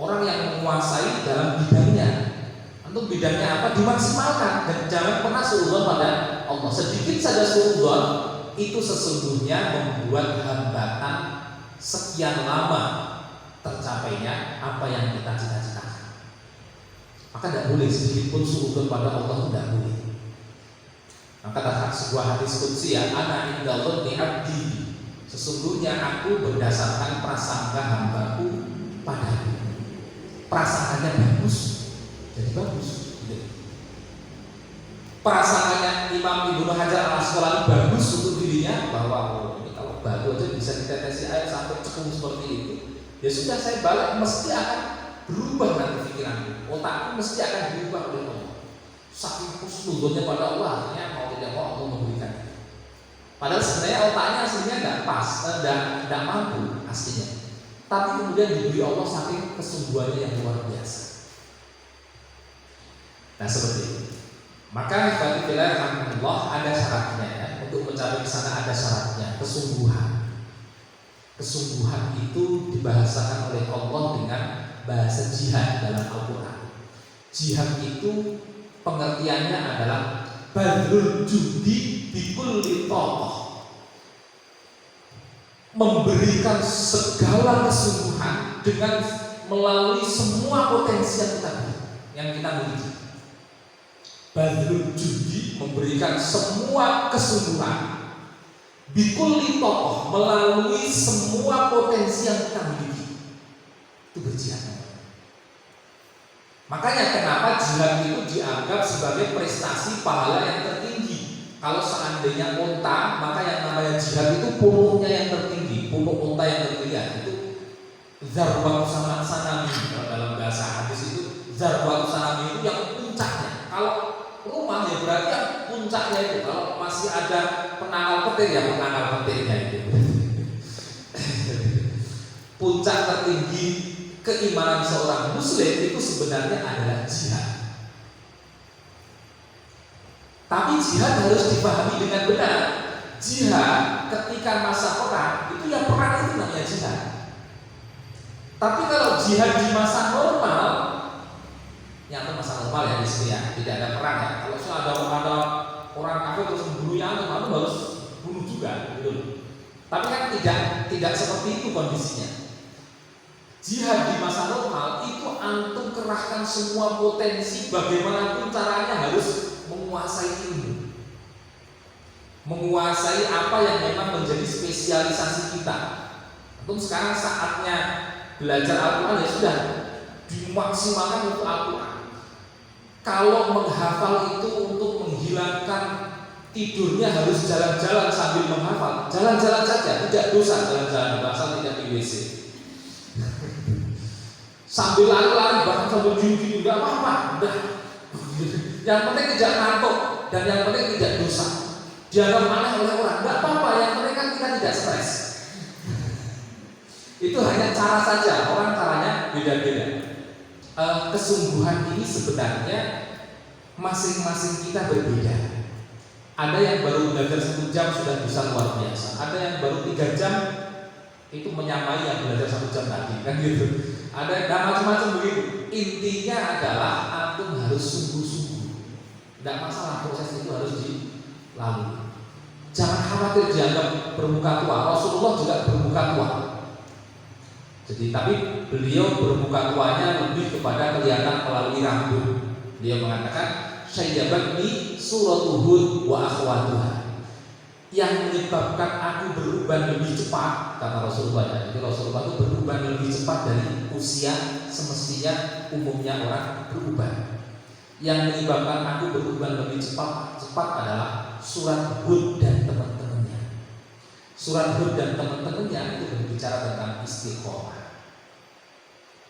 orang yang menguasai dalam bidangnya. Untuk bidangnya apa dimaksimalkan dan jangan pernah suudzon pada Allah. Sedikit saja suudzon itu sesungguhnya membuat hambatan sekian lama tercapainya apa yang kita cita-citakan. Maka tidak boleh sedikit pun suudzon pada Allah, tidak boleh. Maka kata sebuah hadis qudsi ya, ana inda dhanni abdi, sesungguhnya aku berdasarkan prasangka hambaku padaku. Prasangkanya bagus, jadi bagus. Prasangkanya Imam Ibnu Hajar Al-Asqalani bagus untuk dirinya, bahwa ini kalau batu aja bisa ditetesi air sampai cekung seperti itu, ya sudah saya balik mesti akan berubah nanti pikiranku, otakku mesti akan berubah oleh Allah. Saking husnudzonnya pada Allah, artinya mau tidak mau Allah memberikan. Padahal sebenarnya otaknya aslinya nggak pas, nggak mampu aslinya. Tapi kemudian diberi Allah saking kesungguhannya yang luar biasa. Nah seperti itu. Maka alhamdulillah ada syaratnya ya. Untuk mencapai ke sana ada syaratnya, kesungguhan. Kesungguhan itu dibahasakan oleh Allah dengan bahasa jihad dalam Al-Quran. Jihad itu pengertiannya adalah badrul judi bikulli thaqah, memberikan segala kesungguhan dengan melalui semua potensi yang kita miliki. Badrul judi memberikan semua kesungguhan bikulli thaqah, melalui semua potensi yang kita miliki. Itu berjihad. Makanya kenapa jihad itu dianggap sebagai prestasi pahala yang tertinggi. Kalau seandainya unta, maka yang namanya jihad itu punuknya yang tertinggi, punuk unta yang tertinggi itu zarwatu sanami. Dalam bahasa hadis itu zarwatu sanami itu yang puncaknya. Kalau rumah ya berarti yang puncaknya itu. Kalau masih ada penangkal petir ya penangkal petirnya itu. Puncak tertinggi keimanan seorang muslim itu sebenarnya adalah jihad. Tapi jihad harus dipahami dengan benar. Jihad ketika masa perang itu ya perang itu namanya jihad. Tapi kalau jihad di masa normal, yang itu masa normal ya di sini ya, tidak ada perang ya. Kalau ada orang kafir terus membunuhnya, kamu harus bunuh juga, gitu. Tapi kan tidak seperti itu kondisinya. Jihad di masa normal itu antum kerahkan semua potensi, bagaimanapun caranya harus menguasai ilmu, menguasai apa yang memang menjadi spesialisasi kita. Antum sekarang saatnya belajar Al-Quran ya sudah dimaksimalkan untuk Al-Quran. Kalau menghafal itu untuk menghilangkan tidurnya harus jalan-jalan sambil menghafal, jalan-jalan saja, tidak dosa jalan-jalan, asal tidak di WC. Sambil lari-lari bahkan sambil gini-gini nggak apa-apa, udah. Yang penting tidak ngantuk dan yang penting tidak dosa. Dianggap aneh oleh orang, nggak apa-apa. Yang penting kan kita tidak stres. Itu hanya cara saja. Orang caranya beda-beda. Kesungguhan ini sebenarnya masing-masing kita berbeda. Ada yang baru belajar 1 jam sudah bisa luar biasa. Ada yang baru 3 jam itu menyamai yang belajar 1 jam tadi, kan gitu. Ada macam-macam begitu. Intinya adalah antum harus sungguh-sungguh. Tidak masalah, proses itu harus dilalui. Jangan khawatir dianggap bermuka tua. Rasulullah juga bermuka tua. Jadi tapi beliau bermuka tuanya lebih kepada kelihatan melalui rambut. Beliau mengatakan syayyabatni suratu Hud wa akhwatuha. Yang menyebabkan aku beruban lebih cepat, kata Rasulullah ya. Jadi Rasulullah itu beruban lebih cepat dari usia semestinya umumnya orang beruban. Yang menyebabkan aku beruban lebih cepat adalah surat Hud dan teman-temannya. Surat Hud dan teman-temannya itu berbicara tentang istiqomah.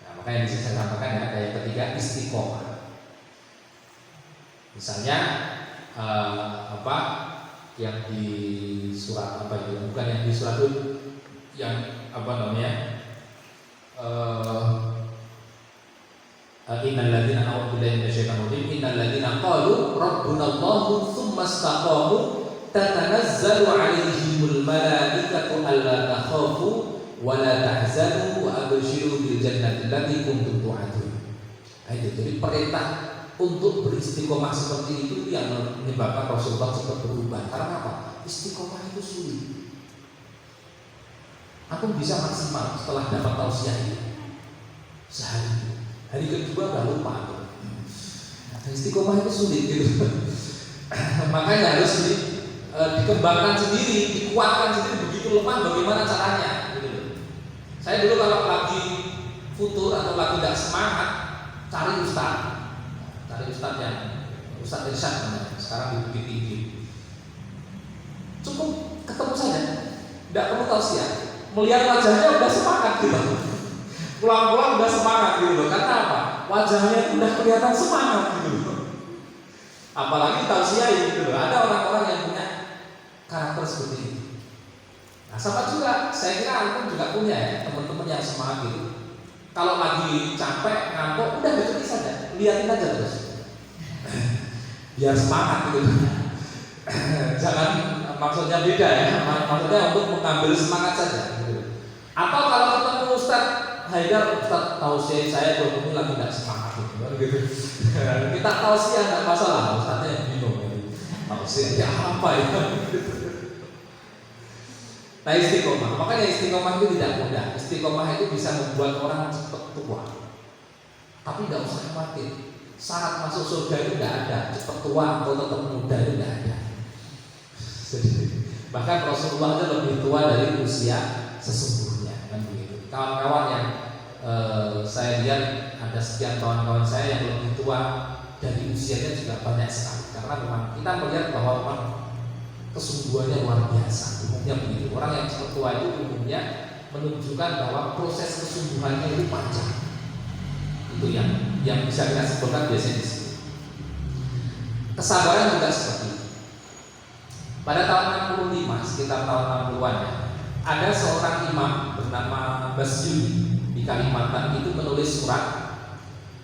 Nah, makanya yang saya katakan ya, yang ketiga istiqomah. Misalnya yang di surat apa itu? Bukan yang di surat Hud, yang apa namanya? Innal ladzina a'udzu billahi minasyaitonir rajim innal ladzina qalu rabbunallahu tsumma istaqamu tatanazzalu 'alaihimul malaikatu alla takhafu wa la tahzanu wa abshiru bil jannati allati kuntum tu'adun. Jadi perintah untuk beristiqomah seperti itu yang menyebabkan Rasulullah cepat berubah. Karena apa? Istiqomah itu sulit. Aku bisa maksimal setelah dapat tausiah ini sehari. Hari kedua udah lupa tuh. Istiqomah itu sulit gitu. Makanya harus dikembangkan sendiri, dikuatkan sendiri. Begitu lemah bagaimana caranya gitu. Saya dulu kalau lagi futur atau lagi tidak semangat, cari ustaz yang Ustaz Irsyad namanya, sekarang di Bukit Tinggi. Cukup ketemu saja, tidak perlu tausiah. Melihat wajahnya udah semangat gitu. Pulang-pulang udah semangat gitu loh. Karena apa? Wajahnya itu udah kelihatan semangat gitu loh. Apalagi tausiah gitu loh. Ada orang-orang yang punya karakter seperti itu. Nah, sama juga saya kira antum juga punya ya teman-teman yang semangat gitu. Kalau lagi capek, ngantuk, udah berhenti saja, liatin aja terus. Biar semangat gitu. Jangan maksudnya beda ya. Maksudnya untuk mengambil semangat saja gitu. Atau kalau ketemu Ustaz Haidar, Ustaz tausiah saya ini lagi tidak semangat gitu. Kita tausiah enggak masalah, Ustaznya yang bingung gitu. Tausiah apa ya? Nah istiqomah, makanya istiqomah itu tidak mudah. Istiqomah itu bisa membuat orang cepat tua. Tapi tidak usah khawatir. Syarat masuk surga itu tidak ada. Cepat tua atau tetap muda itu tidak ada. Bahkan Rasulullah itu lebih tua dari usia sesungguhnya, kan begitu. Kawan-kawan yang saya lihat ada sekian kawan-kawan saya yang lebih tua dari usianya juga banyak sekali. Karena memang kita melihat bahwa memang kesungguhannya luar biasa. Umumnya begitu. Orang yang cepat tua itu umumnya menunjukkan bahwa proses kesungguhannya itu panjang. Itu yang bisa kita sebutkan biasanya di sini. Kesabaran juga seperti itu. Pada tahun 65, sekitar tahun 60-an ya, ada seorang imam bernama Basyuni di Kalimantan itu menulis surat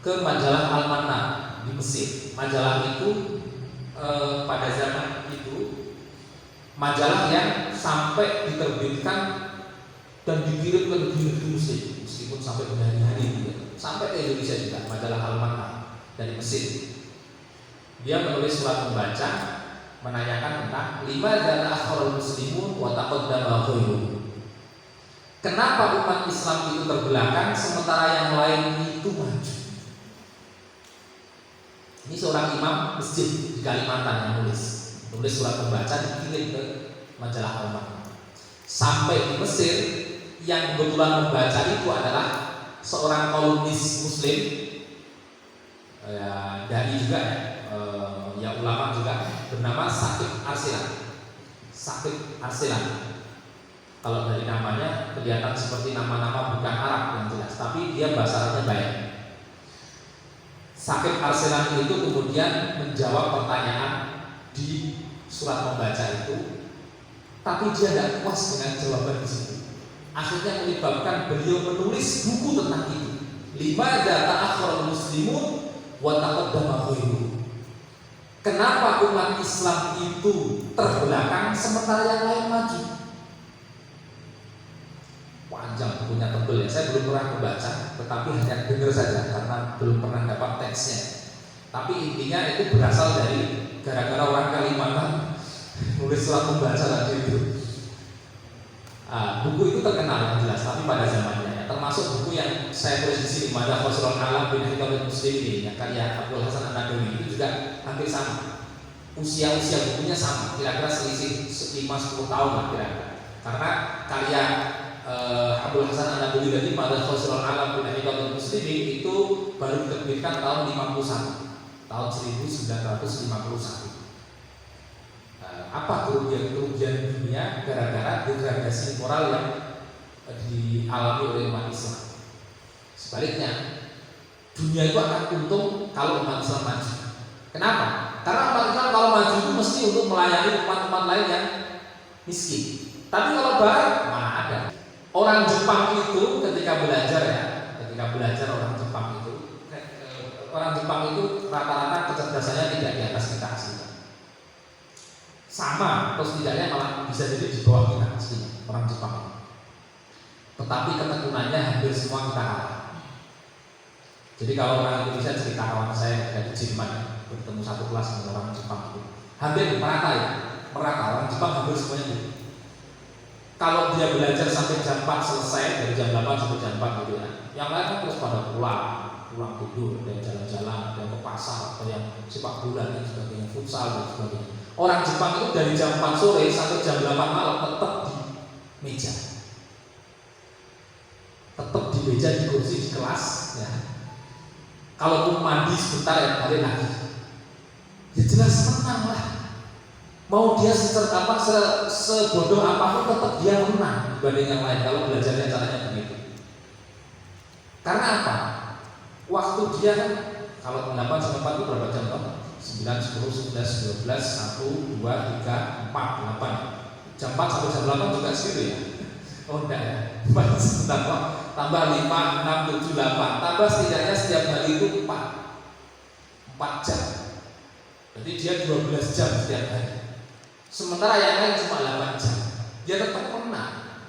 ke majalah Al-Manna di Mesir. Majalah itu pada zaman itu majalah yang sampai diterbitkan dan dikirim ke negeri-negeri Muslim, meskipun sampai berhari-hari gitu. Sampai ke Indonesia juga, majalah Al-Manna dari Mesir. Dia menulis surat membaca menanyakan tentang lima dana akharul muslimun wa taqaddama khairuhum. Kenapa umat Islam itu terbelakang sementara yang lain itu maju? Ini seorang imam masjid di Kalimantan yang nulis surat membaca dikirim ke majalah Al-Manna. Sampai di Mesir yang kebetulan membaca itu adalah seorang kolumnis Muslim, dai juga ya ulama juga, bernama Sakib Arsilan. Kalau dari namanya kelihatan seperti nama-nama bukan Arab yang jelas, tapi dia bahasa Arabnya baik. Sakib Arsilan itu kemudian menjawab pertanyaan di surat membaca itu, tapi dia tidak puas dengan jawaban di situ. Akhirnya menyebabkan beliau menulis buku tentang itu. Limadza ta'akhkhara muslimun wa taqaddama ghairuhum. Kenapa umat Islam itu terbelakang sementara yang lain maju? Panjang bukunya, tebel ya. Saya belum pernah membaca, tetapi hanya dengar saja karena belum pernah dapat teksnya. Tapi intinya itu berasal dari gara-gara orang Kalimantan nulis surat membaca tadi itu. Buku itu terkenal yang jelas, tapi pada zamannya, termasuk buku yang saya tulis di sini, Mada Khosron Alam bin Hikmatul Muslimin, yang karya Abdul Hasan An-Nadawi, itu juga hampir sama. Usia bukunya sama, kira-kira selisih 5-10 tahun lah kira-kira. Karena karya Abdul Hasan An-Nadawi tadi, Mada Khosron Alam bin Hikmatul Muslimin, itu baru diterbitkan tahun 51, tahun 1951. Apa kerugian dunia gara-gara degradasi moral yang dialami oleh umat Islam? Sebaliknya, dunia itu akan untung kalau umat Islam maju. Kenapa? Karena umat Islam kalau maju itu mesti untuk melayani umat-umat lain yang miskin. Tapi kalau barat, mana ada. Orang Jepang itu ketika belajar orang Jepang itu rata-rata kecerdasannya tidak di atas kita aslinya. Sama atau setidaknya malah bisa jadi di bawah kita aslinya orang Jepang. Tetapi ketekunannya hampir semua kita kalah. Jadi kalau orang Indonesia cerita kawan saya dari Jerman bertemu satu kelas dengan orang Jepang itu hampir merata ya, merata orang Jepang hampir semuanya gitu. Kalau dia belajar sampai jam 4 selesai, dari jam 8 sampai jam 4 gitu ya, yang lain kan terus pada pulang tidur, ada yang jalan-jalan, ada yang ke pasar, ada yang sepak bola dan sebagainya, futsal dan sebagainya. Orang Jepang itu dari jam 4 sore sampai jam 8 malam tetap di meja, tetap di meja, di kursi, di kelas ya. Kalaupun mandi sebentar ya balik lagi, ya jelas menang lah. Mau dia sebodoh apapun tetap dia menang dibanding yang lain kalau belajarnya caranya begitu. Karena apa? Waktu dia kan kalau 8 sampai 4 itu berapa jam toh? 9, 10, 11, 12, 1, 2, 3, 4, 8. Jam 4 sampai jam 8 juga segitu ya? Oh enggak ya? Sebentar kok. Tambah 5, 6, 7, 8. Tambah setidaknya setiap hari itu 4 jam. Jadi dia 12 jam setiap hari. Sementara yang lain cuma 8 jam. Dia tetap menang.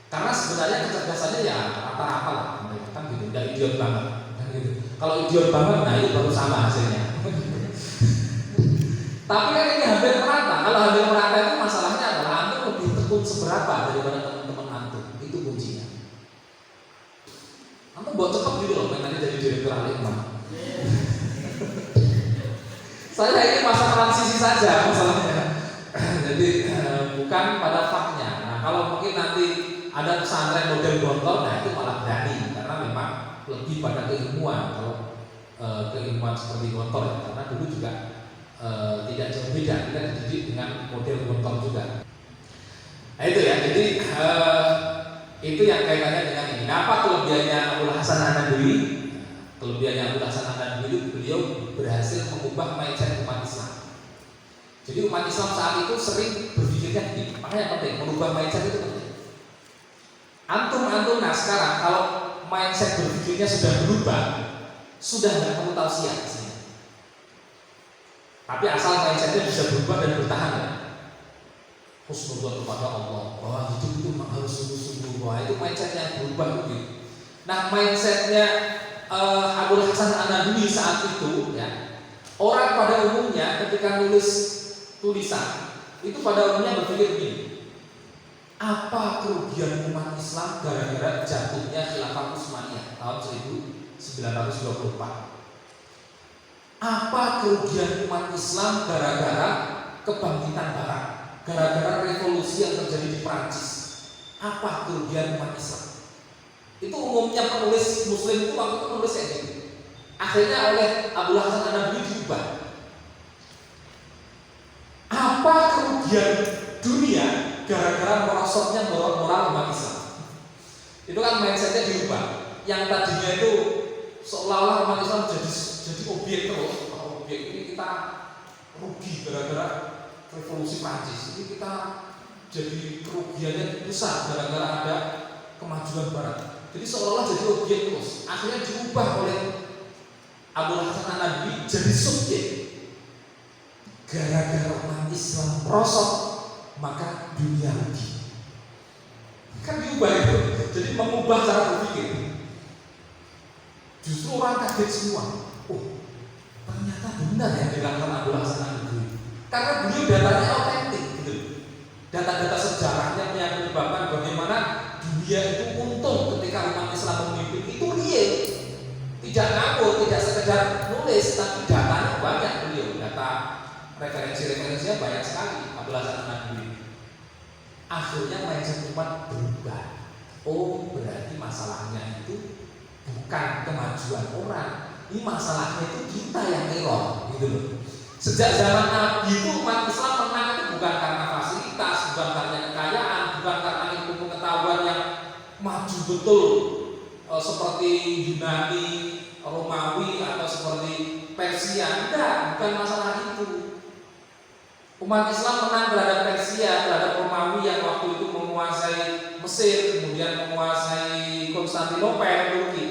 Karena sebenarnya kecerdasannya ya rata-rata lah, kan gitu, tidak idiot banget, kan gitu. Kalau idiot banget, nah itu baru sama hasilnya. Tapi kan ini hampir merata. Kalau hampir merata itu masalahnya adalah antum lebih tekun seberapa daripada teman-teman antum. Itu kuncinya. Antum buat cepet gitu loh, pengen jadi direktur Al-Ikhwan. Saya ini masa transisi saja masalahnya. Jadi bukan pada faktnya. Nah kalau mungkin nanti ada pesantren model Gontor, nah itu malah berani karena memang lebih pada keilmuan. Kalau keilmuan seperti Gontor ya, karena dulu juga tidak jauh beda, kita dididik dengan model Gontor juga. Nah itu ya, jadi itu yang kaitannya dengan ini. Nah, apa kelebihannya Abdul Hasan An-Nadawi? Kelebihannya Abdul Hasan An-Nadawi, beliau berhasil mengubah mindset umat Islam. Jadi umat Islam saat itu sering berpikirnya begini, makanya penting merubah mindset itu penting. Antum nah sekarang kalau mindset berpikirnya sudah berubah, sudah nggak perlu tausiah sih. Tapi asal mindsetnya bisa berubah dan bertahan ya. Husnuzon kepada Allah, bahwa hidup itu memang harus sungguh-sungguh, bahwa itu mindset yang berubah begitu. Nah mindsetnya Abdul Hasan An-Nadawi saat itu ya, orang pada umumnya ketika nulis tulisan itu pada umumnya berpikir begini, apa kerugian umat Islam gara-gara jatuhnya Khilafah Utsmaniyah tahun 1924? Apa kerugian umat Islam gara-gara kebangkitan Barat, gara-gara revolusi yang terjadi di Prancis? Apa kerugian umat Islam? Itu umumnya penulis Muslim itu waktu itu menulis kayak gitu. Akhirnya oleh Abdul Hasan An-Nadawi diubah. Apa kerugian dunia gara-gara merosotnya moral umat Islam? Itu kan mindsetnya diubah. Yang tadinya itu seolah-olah umat Islam jadi objek terus. Objek ini kita rugi gara-gara revolusi Prancis. Ini kita jadi kerugiannya besar gara-gara ada kemajuan Barat. Jadi seolah-olah jadi objek terus. Akhirnya diubah oleh Abdul Hasan An-Nadwi jadi subjek. Gara-gara umat Islam merosot, maka dunia rugi. Kan diubah itu. Jadi mengubah cara berpikir. Justru orang kaget semua. Oh, ternyata benar yang dikatakan Abdul Hasan An-Nadwi. Karena beliau datanya autentik gitu. Data-data sejarahnya yang menyebabkan bagaimana dunia itu untung ketika umat Islam memimpin itu real. Tidak ngawur, tidak sekedar nulis, tapi datanya banyak beliau. Data referensi-referensinya banyak sekali. Abdul Hasan An-Nadwi. Akhirnya mindset umat berubah. Oh, berarti masalahnya itu bukan kemajuan orang. Ini masalahnya itu kita yang error, gitu loh. Sejak zaman Nabi itu umat Islam menang itu bukan karena fasilitas, bukan karena kekayaan, bukan karena ilmu pengetahuan yang maju betul seperti Yunani, Romawi atau seperti Persia. Enggak, bukan masalah itu. Umat Islam menang terhadap Persia, terhadap Romawi yang waktu itu menguasai Mesir, kemudian menguasai Konstantinopel, Turki.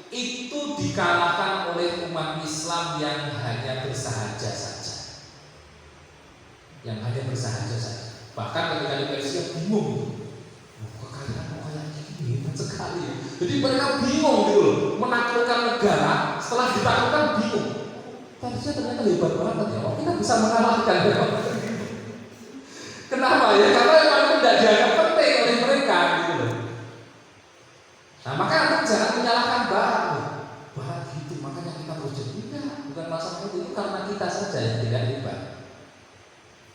Itu dikalahkan oleh umat Islam yang hanya bersahaja saja. Yang hanya bersahaja saja. Bahkan ketika di Persia bingung, kekayaan kok kayak gini hebat sekali. Jadi mereka bingung gitu loh, menaklukkan negara, setelah ditaklukkan bingung. Persia ternyata hebat banget ya, kok kita bisa mengalahkan ya. Kenapa ya? Karena memang tidak dianggap penting oleh mereka gitu loh. Nah maka Anda jangan menyalahkan Barat gitu, makanya kita terus jadi bukan masalah itu karena kita saja yang tidak hebat.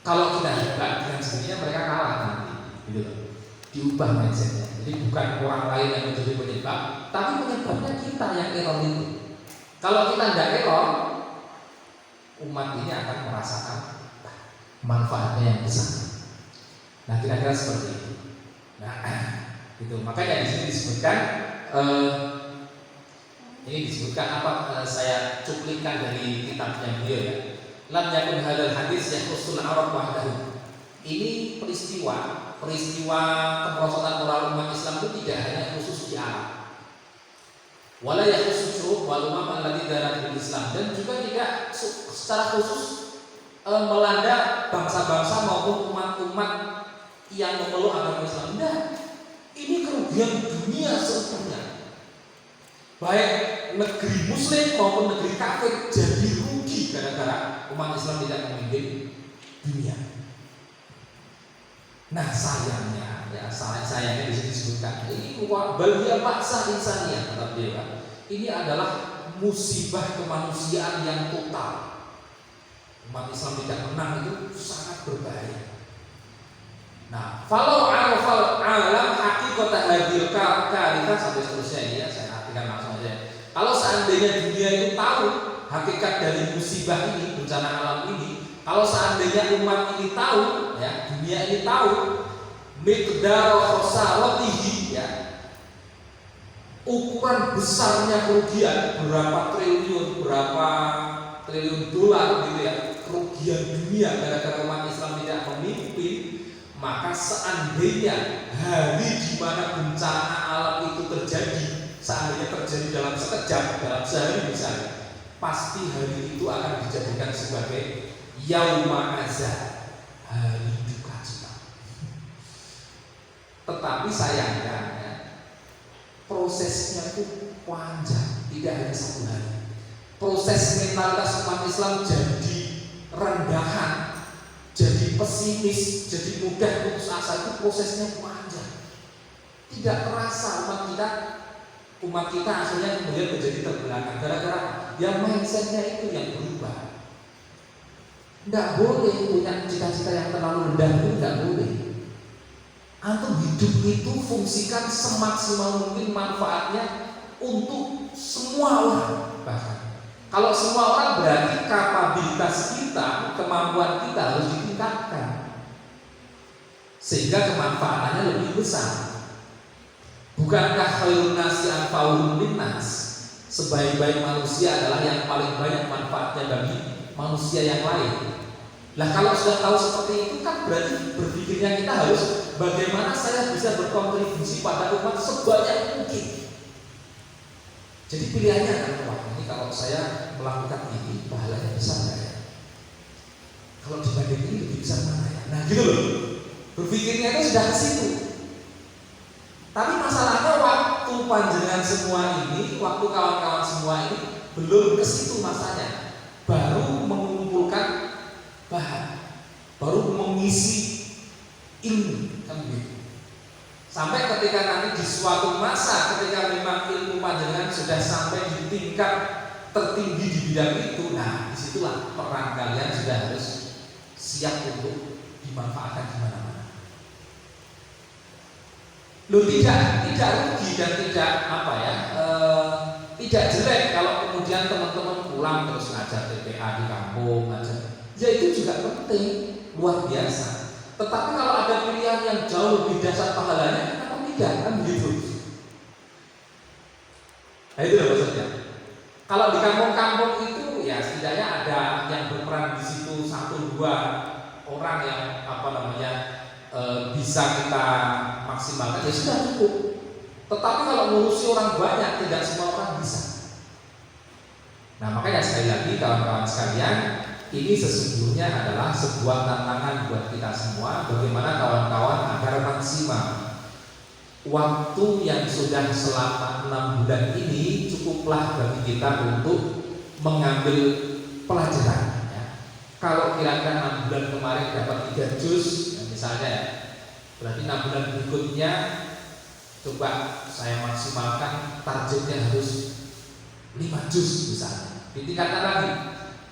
Kalau kita hebat dengan sendirinya mereka kalah nanti, gitu loh. Diubah mindsetnya. Jadi bukan orang lain yang menjadi penyebab, tapi penyebabnya kita yang error itu. Kalau kita tidak error, umat ini akan merasakan manfaatnya yang besar. Nah kira-kira seperti itu. Nah, gitu. Makanya di sini disebutkan ini disebutkan apa? Saya cuplikan dari kitabnya beliau ya. Lam yakun hadzal hadis yakhussul Arab wahdahu. Ini peristiwa kemerosotan moral umat Islam itu tidak hanya khusus di Arab. Wala yakhussus syurub wal umam alladzi darat bil Islam, dan juga tidak secara khusus melanda bangsa-bangsa maupun umat-umat yang memeluk agama Islam. Nah, ini kerugian dunia seutuhnya. Baik negeri Muslim maupun negeri kafir jadi rugi gara-gara umat Islam tidak memimpin dunia. Nah sayangnya, sayangnya di sini disebutkan ini bagian paksa insaniyah kata beliau. Ini adalah musibah kemanusiaan yang total. Umat Islam tidak menang itu sangat berbahaya. Nah, falau arafal alam haqiqata hadil karithah sampai seterusnya ini ya, saya artikan langsung aja. Kalau seandainya dunia itu tahu hakikat dari musibah ini, bencana alam ini, kalau seandainya umat ini tahu, ya, dunia ini tahu miqdar khosaratihi, ya, ukuran besarnya kerugian berapa triliun dolar gitu ya, kerugian dunia gara-gara umat Islam tidak memimpin. Maka seandainya hari di mana bencana alam itu terjadi, seandainya terjadi dalam sekejap, dalam sehari misalnya, pasti hari itu akan dijadikan sebagai yauma azab, hari duka cita. Tetapi sayangnya prosesnya itu panjang, tidak hanya satu hari. Proses mentalitas umat Islam jadi rendahan, jadi pesimis, jadi mudah putus asa, itu prosesnya panjang. Tidak terasa umat kita akhirnya kemudian menjadi terbelakang gara-gara yang mindsetnya itu yang berubah. Tidak boleh punya cita-cita yang terlalu rendah, itu tidak boleh. Antum hidup itu fungsikan semaksimal mungkin manfaatnya untuk semua orang. Bahkan kalau semua orang berarti kapabilitas kita, kemampuan kita harus ditingkatkan sehingga kemanfaatannya lebih besar. Bukankah khairun nasi anfa'uhum linnas? Sebaik-baik manusia adalah yang paling banyak manfaatnya bagi manusia yang lain. Nah kalau sudah tahu seperti itu kan berarti berpikirnya kita harus bagaimana saya bisa berkontribusi pada umat sebanyak mungkin. Jadi pilihannya adalah, wah ini kalau saya melakukan ini pahalanya besar nggak ya? Kalau dibanding ini lebih besar mana ya? Nah gitu loh. Berpikirnya itu sudah ke situ. Tapi masalahnya waktu panjenengan semua ini, waktu kawan-kawan semua ini belum ke situ masanya. Baru mengumpulkan bahan, baru mengisi ilmu, kan begitu. Sampai ketika nanti di suatu masa, ketika memang ilmu panjenengan sudah sampai di tingkat tertinggi di bidang itu, nah disitulah peran kalian sudah harus siap untuk dimanfaatkan di mana-mana. Loh tidak rugi dan tidak tidak jelek kalau kemudian teman-teman pulang terus ngajar TPA di kampung, ngajar. Ya itu juga penting, luar biasa. Tetapi kalau ada pilihan yang jauh lebih dasar pahalanya, kenapa tidak? Kan begitu. Nah itu maksudnya. Kalau di kampung-kampung itu ya setidaknya ada yang berperan di situ 1-2 orang yang bisa kita maksimalkan, ya sudah cukup. Tetapi kalau ngurusi orang banyak, tidak semua orang bisa. Nah makanya sekali lagi kawan-kawan sekalian, ini sesungguhnya adalah sebuah tantangan buat kita semua. Bagaimana kawan-kawan agar maksimal waktu yang sudah selama 6 bulan ini cukuplah bagi kita untuk mengambil pelajaran. Ya. Kalau kira-kira 6 bulan kemarin dapat 3 juz, ya misalnya, ya, berarti 6 bulan berikutnya coba saya maksimalkan, targetnya harus 5 juz misalnya. Ditingkatkan lagi.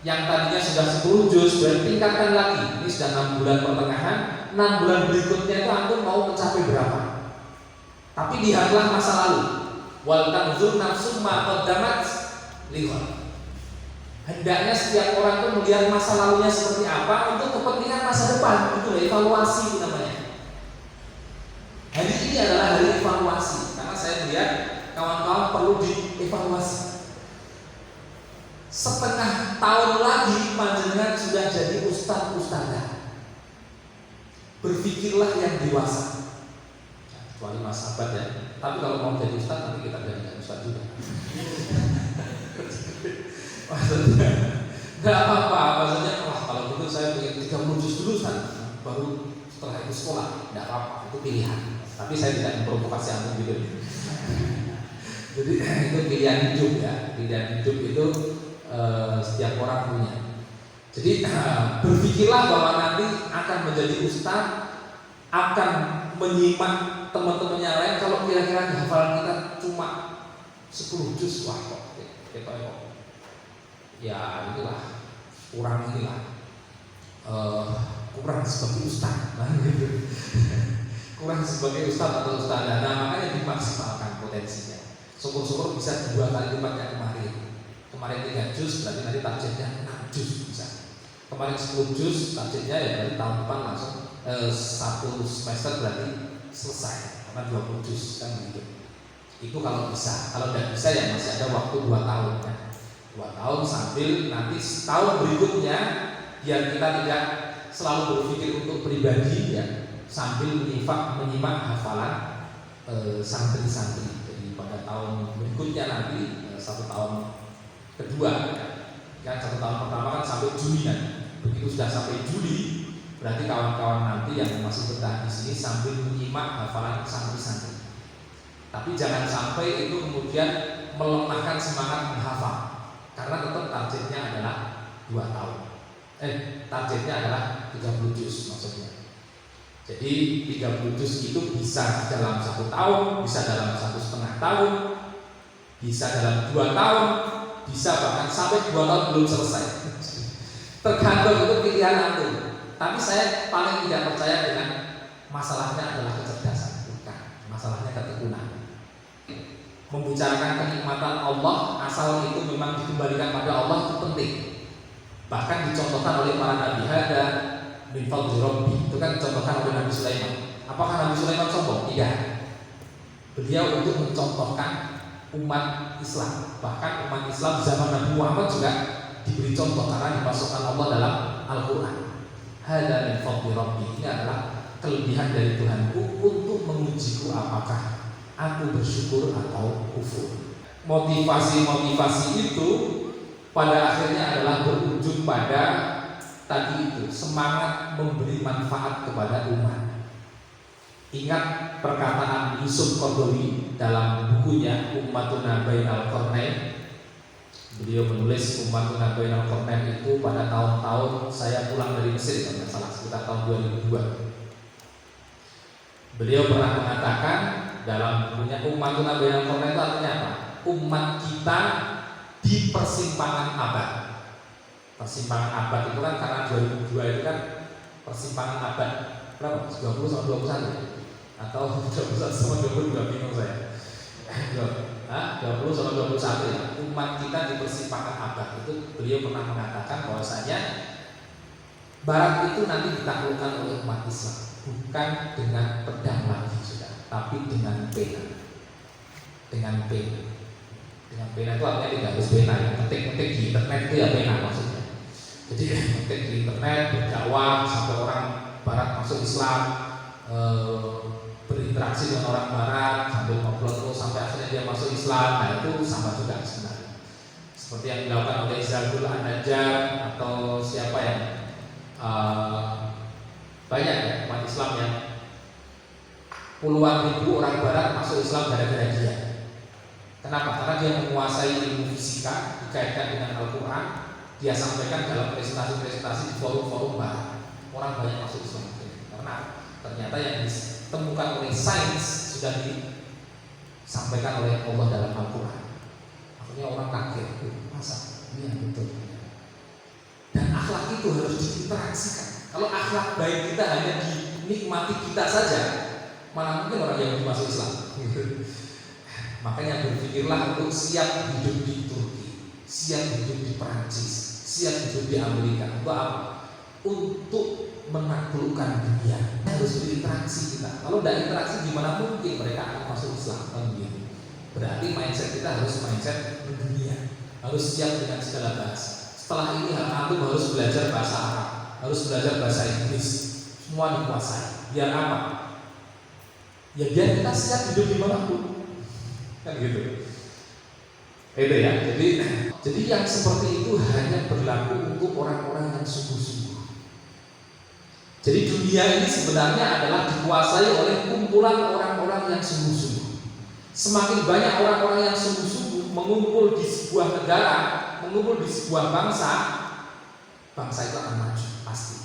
Yang tadinya sudah 10 juz, berarti tingkatkan lagi. Ini sudah 6 bulan pertengahan, 6 bulan berikutnya itu antum mau mencapai berapa? Tapi lihatlah masa lalu. Wal tanzur nafsum ma qaddamat lighad. Hendaknya setiap orang itu melihat masa lalunya seperti apa untuk kepentingan masa depan. Itu evaluasi itu namanya. Hari ini adalah hari evaluasi, karena saya melihat kawan-kawan perlu dievaluasi. Setengah tahun lagi panjenengan sudah jadi ustaz-ustazah. Berpikirlah yang dewasa. Kecuali mas sahabat ya. Tapi kalau mau jadi ustaz, nanti kita jadi ustaz juga. Maksudnya nggak apa-apa. Maksudnya wah kalau gitu saya pengen 30 juz dulu kan, baru setelah itu sekolah. Nggak apa-apa, itu pilihan. Tapi saya tidak memprovokasi antum gitu. Jadi itu pilihan hidup ya. Pilihan hidup itu setiap orang punya. Jadi berpikirlah bahwa nanti akan menjadi ustaz, akan menyimak teman-temannya lain. Kalau kira-kira di hafalan kita cuma 10 juz, wah kok ya inilah kurang kurang sebagai ustaz, gitu. Kurang sebagai ustaz atau ustazah. Nah makanya dimaksimalkan potensinya. Syukur-syukur bisa 2 kali lipatnya kemarin. Kemarin 3 juz, berarti nanti targetnya 6 juz bisa. Kemarin 10 juz, targetnya ya dari tahun depan langsung 1 semester berarti selesai, karena 20 juz kan begitu. Itu kalau bisa. Kalau tidak bisa ya masih ada waktu 2 tahun ya. 2 tahun sambil nanti setahun berikutnya biar kita tidak selalu berpikir untuk pribadi ya, sambil menyimak hafalan santri-santri. Jadi pada tahun berikutnya nanti 1 tahun kedua kan 1 tahun pertama kan sampai Juli kan. Begitu sudah sampai Juli berarti kawan-kawan nanti yang masih bertahan di sini sambil menyimak hafalan santri-santri. Tapi jangan sampai itu kemudian melemahkan semangat menghafal, karena tetap targetnya adalah 2 tahun. Targetnya adalah 30 juz maksudnya. Jadi 30 juz itu bisa dalam 1 tahun, bisa dalam 1,5 tahun, bisa dalam 2 tahun, bisa bahkan sampai 2 tahun belum selesai. Tergantung itu pilihan antum. Tapi saya paling tidak percaya dengan masalahnya adalah kecerdasan, bukan. Masalahnya ketekunan. Membicarakan kenikmatan Allah asal itu memang dikembalikan pada Allah itu penting. Bahkan dicontohkan oleh para nabi, hada min fadli rabbi. Itu kan dicontohkan oleh Nabi Sulaiman. Apakah Nabi Sulaiman sombong? Tidak. Beliau untuk mencontohkan umat Islam. Bahkan umat Islam zaman Nabi Muhammad juga diberi contoh karena dimasukkan Allah dalam Al-Quran. Hada min fadli rabbi. Ini adalah kelebihan dari Tuhanku untuk mengujiku apakah aku bersyukur atau kufur. motivasi-motivasi itu pada akhirnya adalah berujung pada tadi itu, semangat memberi manfaat kepada umat. Ingat perkataan Yusuf Qaradawi dalam bukunya Ummatuna Bainal Qarnain. Beliau menulis Ummatuna Bainal Qarnain itu pada tahun-tahun saya pulang dari Mesir, kalau tidak salah, sekitar tahun 2002. Beliau pernah mengatakan dalam bukunya Ummatuna Bainal Qarnain itu artinya apa? Umat kita di persimpangan abad. Persimpangan abad itu kan karena 2002 itu kan persimpangan abad berapa? 20 sama 21 atau 21 sama 22, bingung saya. 20 sama 21 ya. Umat kita di persimpangan abad itu beliau pernah mengatakan bahwasanya Barat itu nanti ditaklukkan oleh umat Islam bukan dengan pedang lagi sudah, tapi dengan pena. Dengan pena. Dengan pena itu artinya tidak harus pena ya. Ketik-ketik di internet itu ya pena maksudnya. Jadi ketik di internet berdakwah sampai orang Barat masuk Islam, berinteraksi dengan orang Barat sambil ngobrol terus sampai akhirnya dia masuk Islam. Nah itu sama juga sebenarnya. Seperti yang dilakukan oleh Zagul An-Najjar atau siapa yang banyak ya umat Islam yang puluhan ribu orang Barat masuk Islam gara-gara dia. Kenapa? Karena dia menguasai ilmu fisika dikaitkan dengan Al-Quran. Dia sampaikan dalam presentasi-presentasi di forum-forum Barat. Orang banyak masuk Islam karena ternyata yang ditemukan oleh sains sudah disampaikan oleh Allah dalam Al-Quran. Akhirnya orang kaget, masa? Iya betul. Dan akhlak itu harus diinteraksikan. Kalau akhlak baik kita hanya dinikmati kita saja, mana mungkin orang yang masuk Islam. Makanya berpikirlah untuk siap hidup di Turki, siap hidup di Perancis, siap hidup di Amerika. Untuk apa? Untuk menaklukkan dunia. Harus berinteraksi kita. Kalau tidak interaksi, gimana mungkin mereka akan masuk Islam? Berarti mindset kita harus mindset dunia. Harus siap dengan segala bahasa. Setelah ini antum harus belajar bahasa Arab, harus belajar bahasa Inggris, semua dikuasai. Biar apa? Ya biar kita siap hidup dimanapun. Kan gitu. Itu ya. Jadi yang seperti itu hanya berlaku untuk orang-orang yang sungguh-sungguh. Jadi dunia ini sebenarnya adalah dikuasai oleh kumpulan orang-orang yang sungguh-sungguh. Semakin banyak orang-orang yang sungguh-sungguh mengumpul di sebuah negara, mengumpul di sebuah bangsa, bangsa itu akan maju pasti.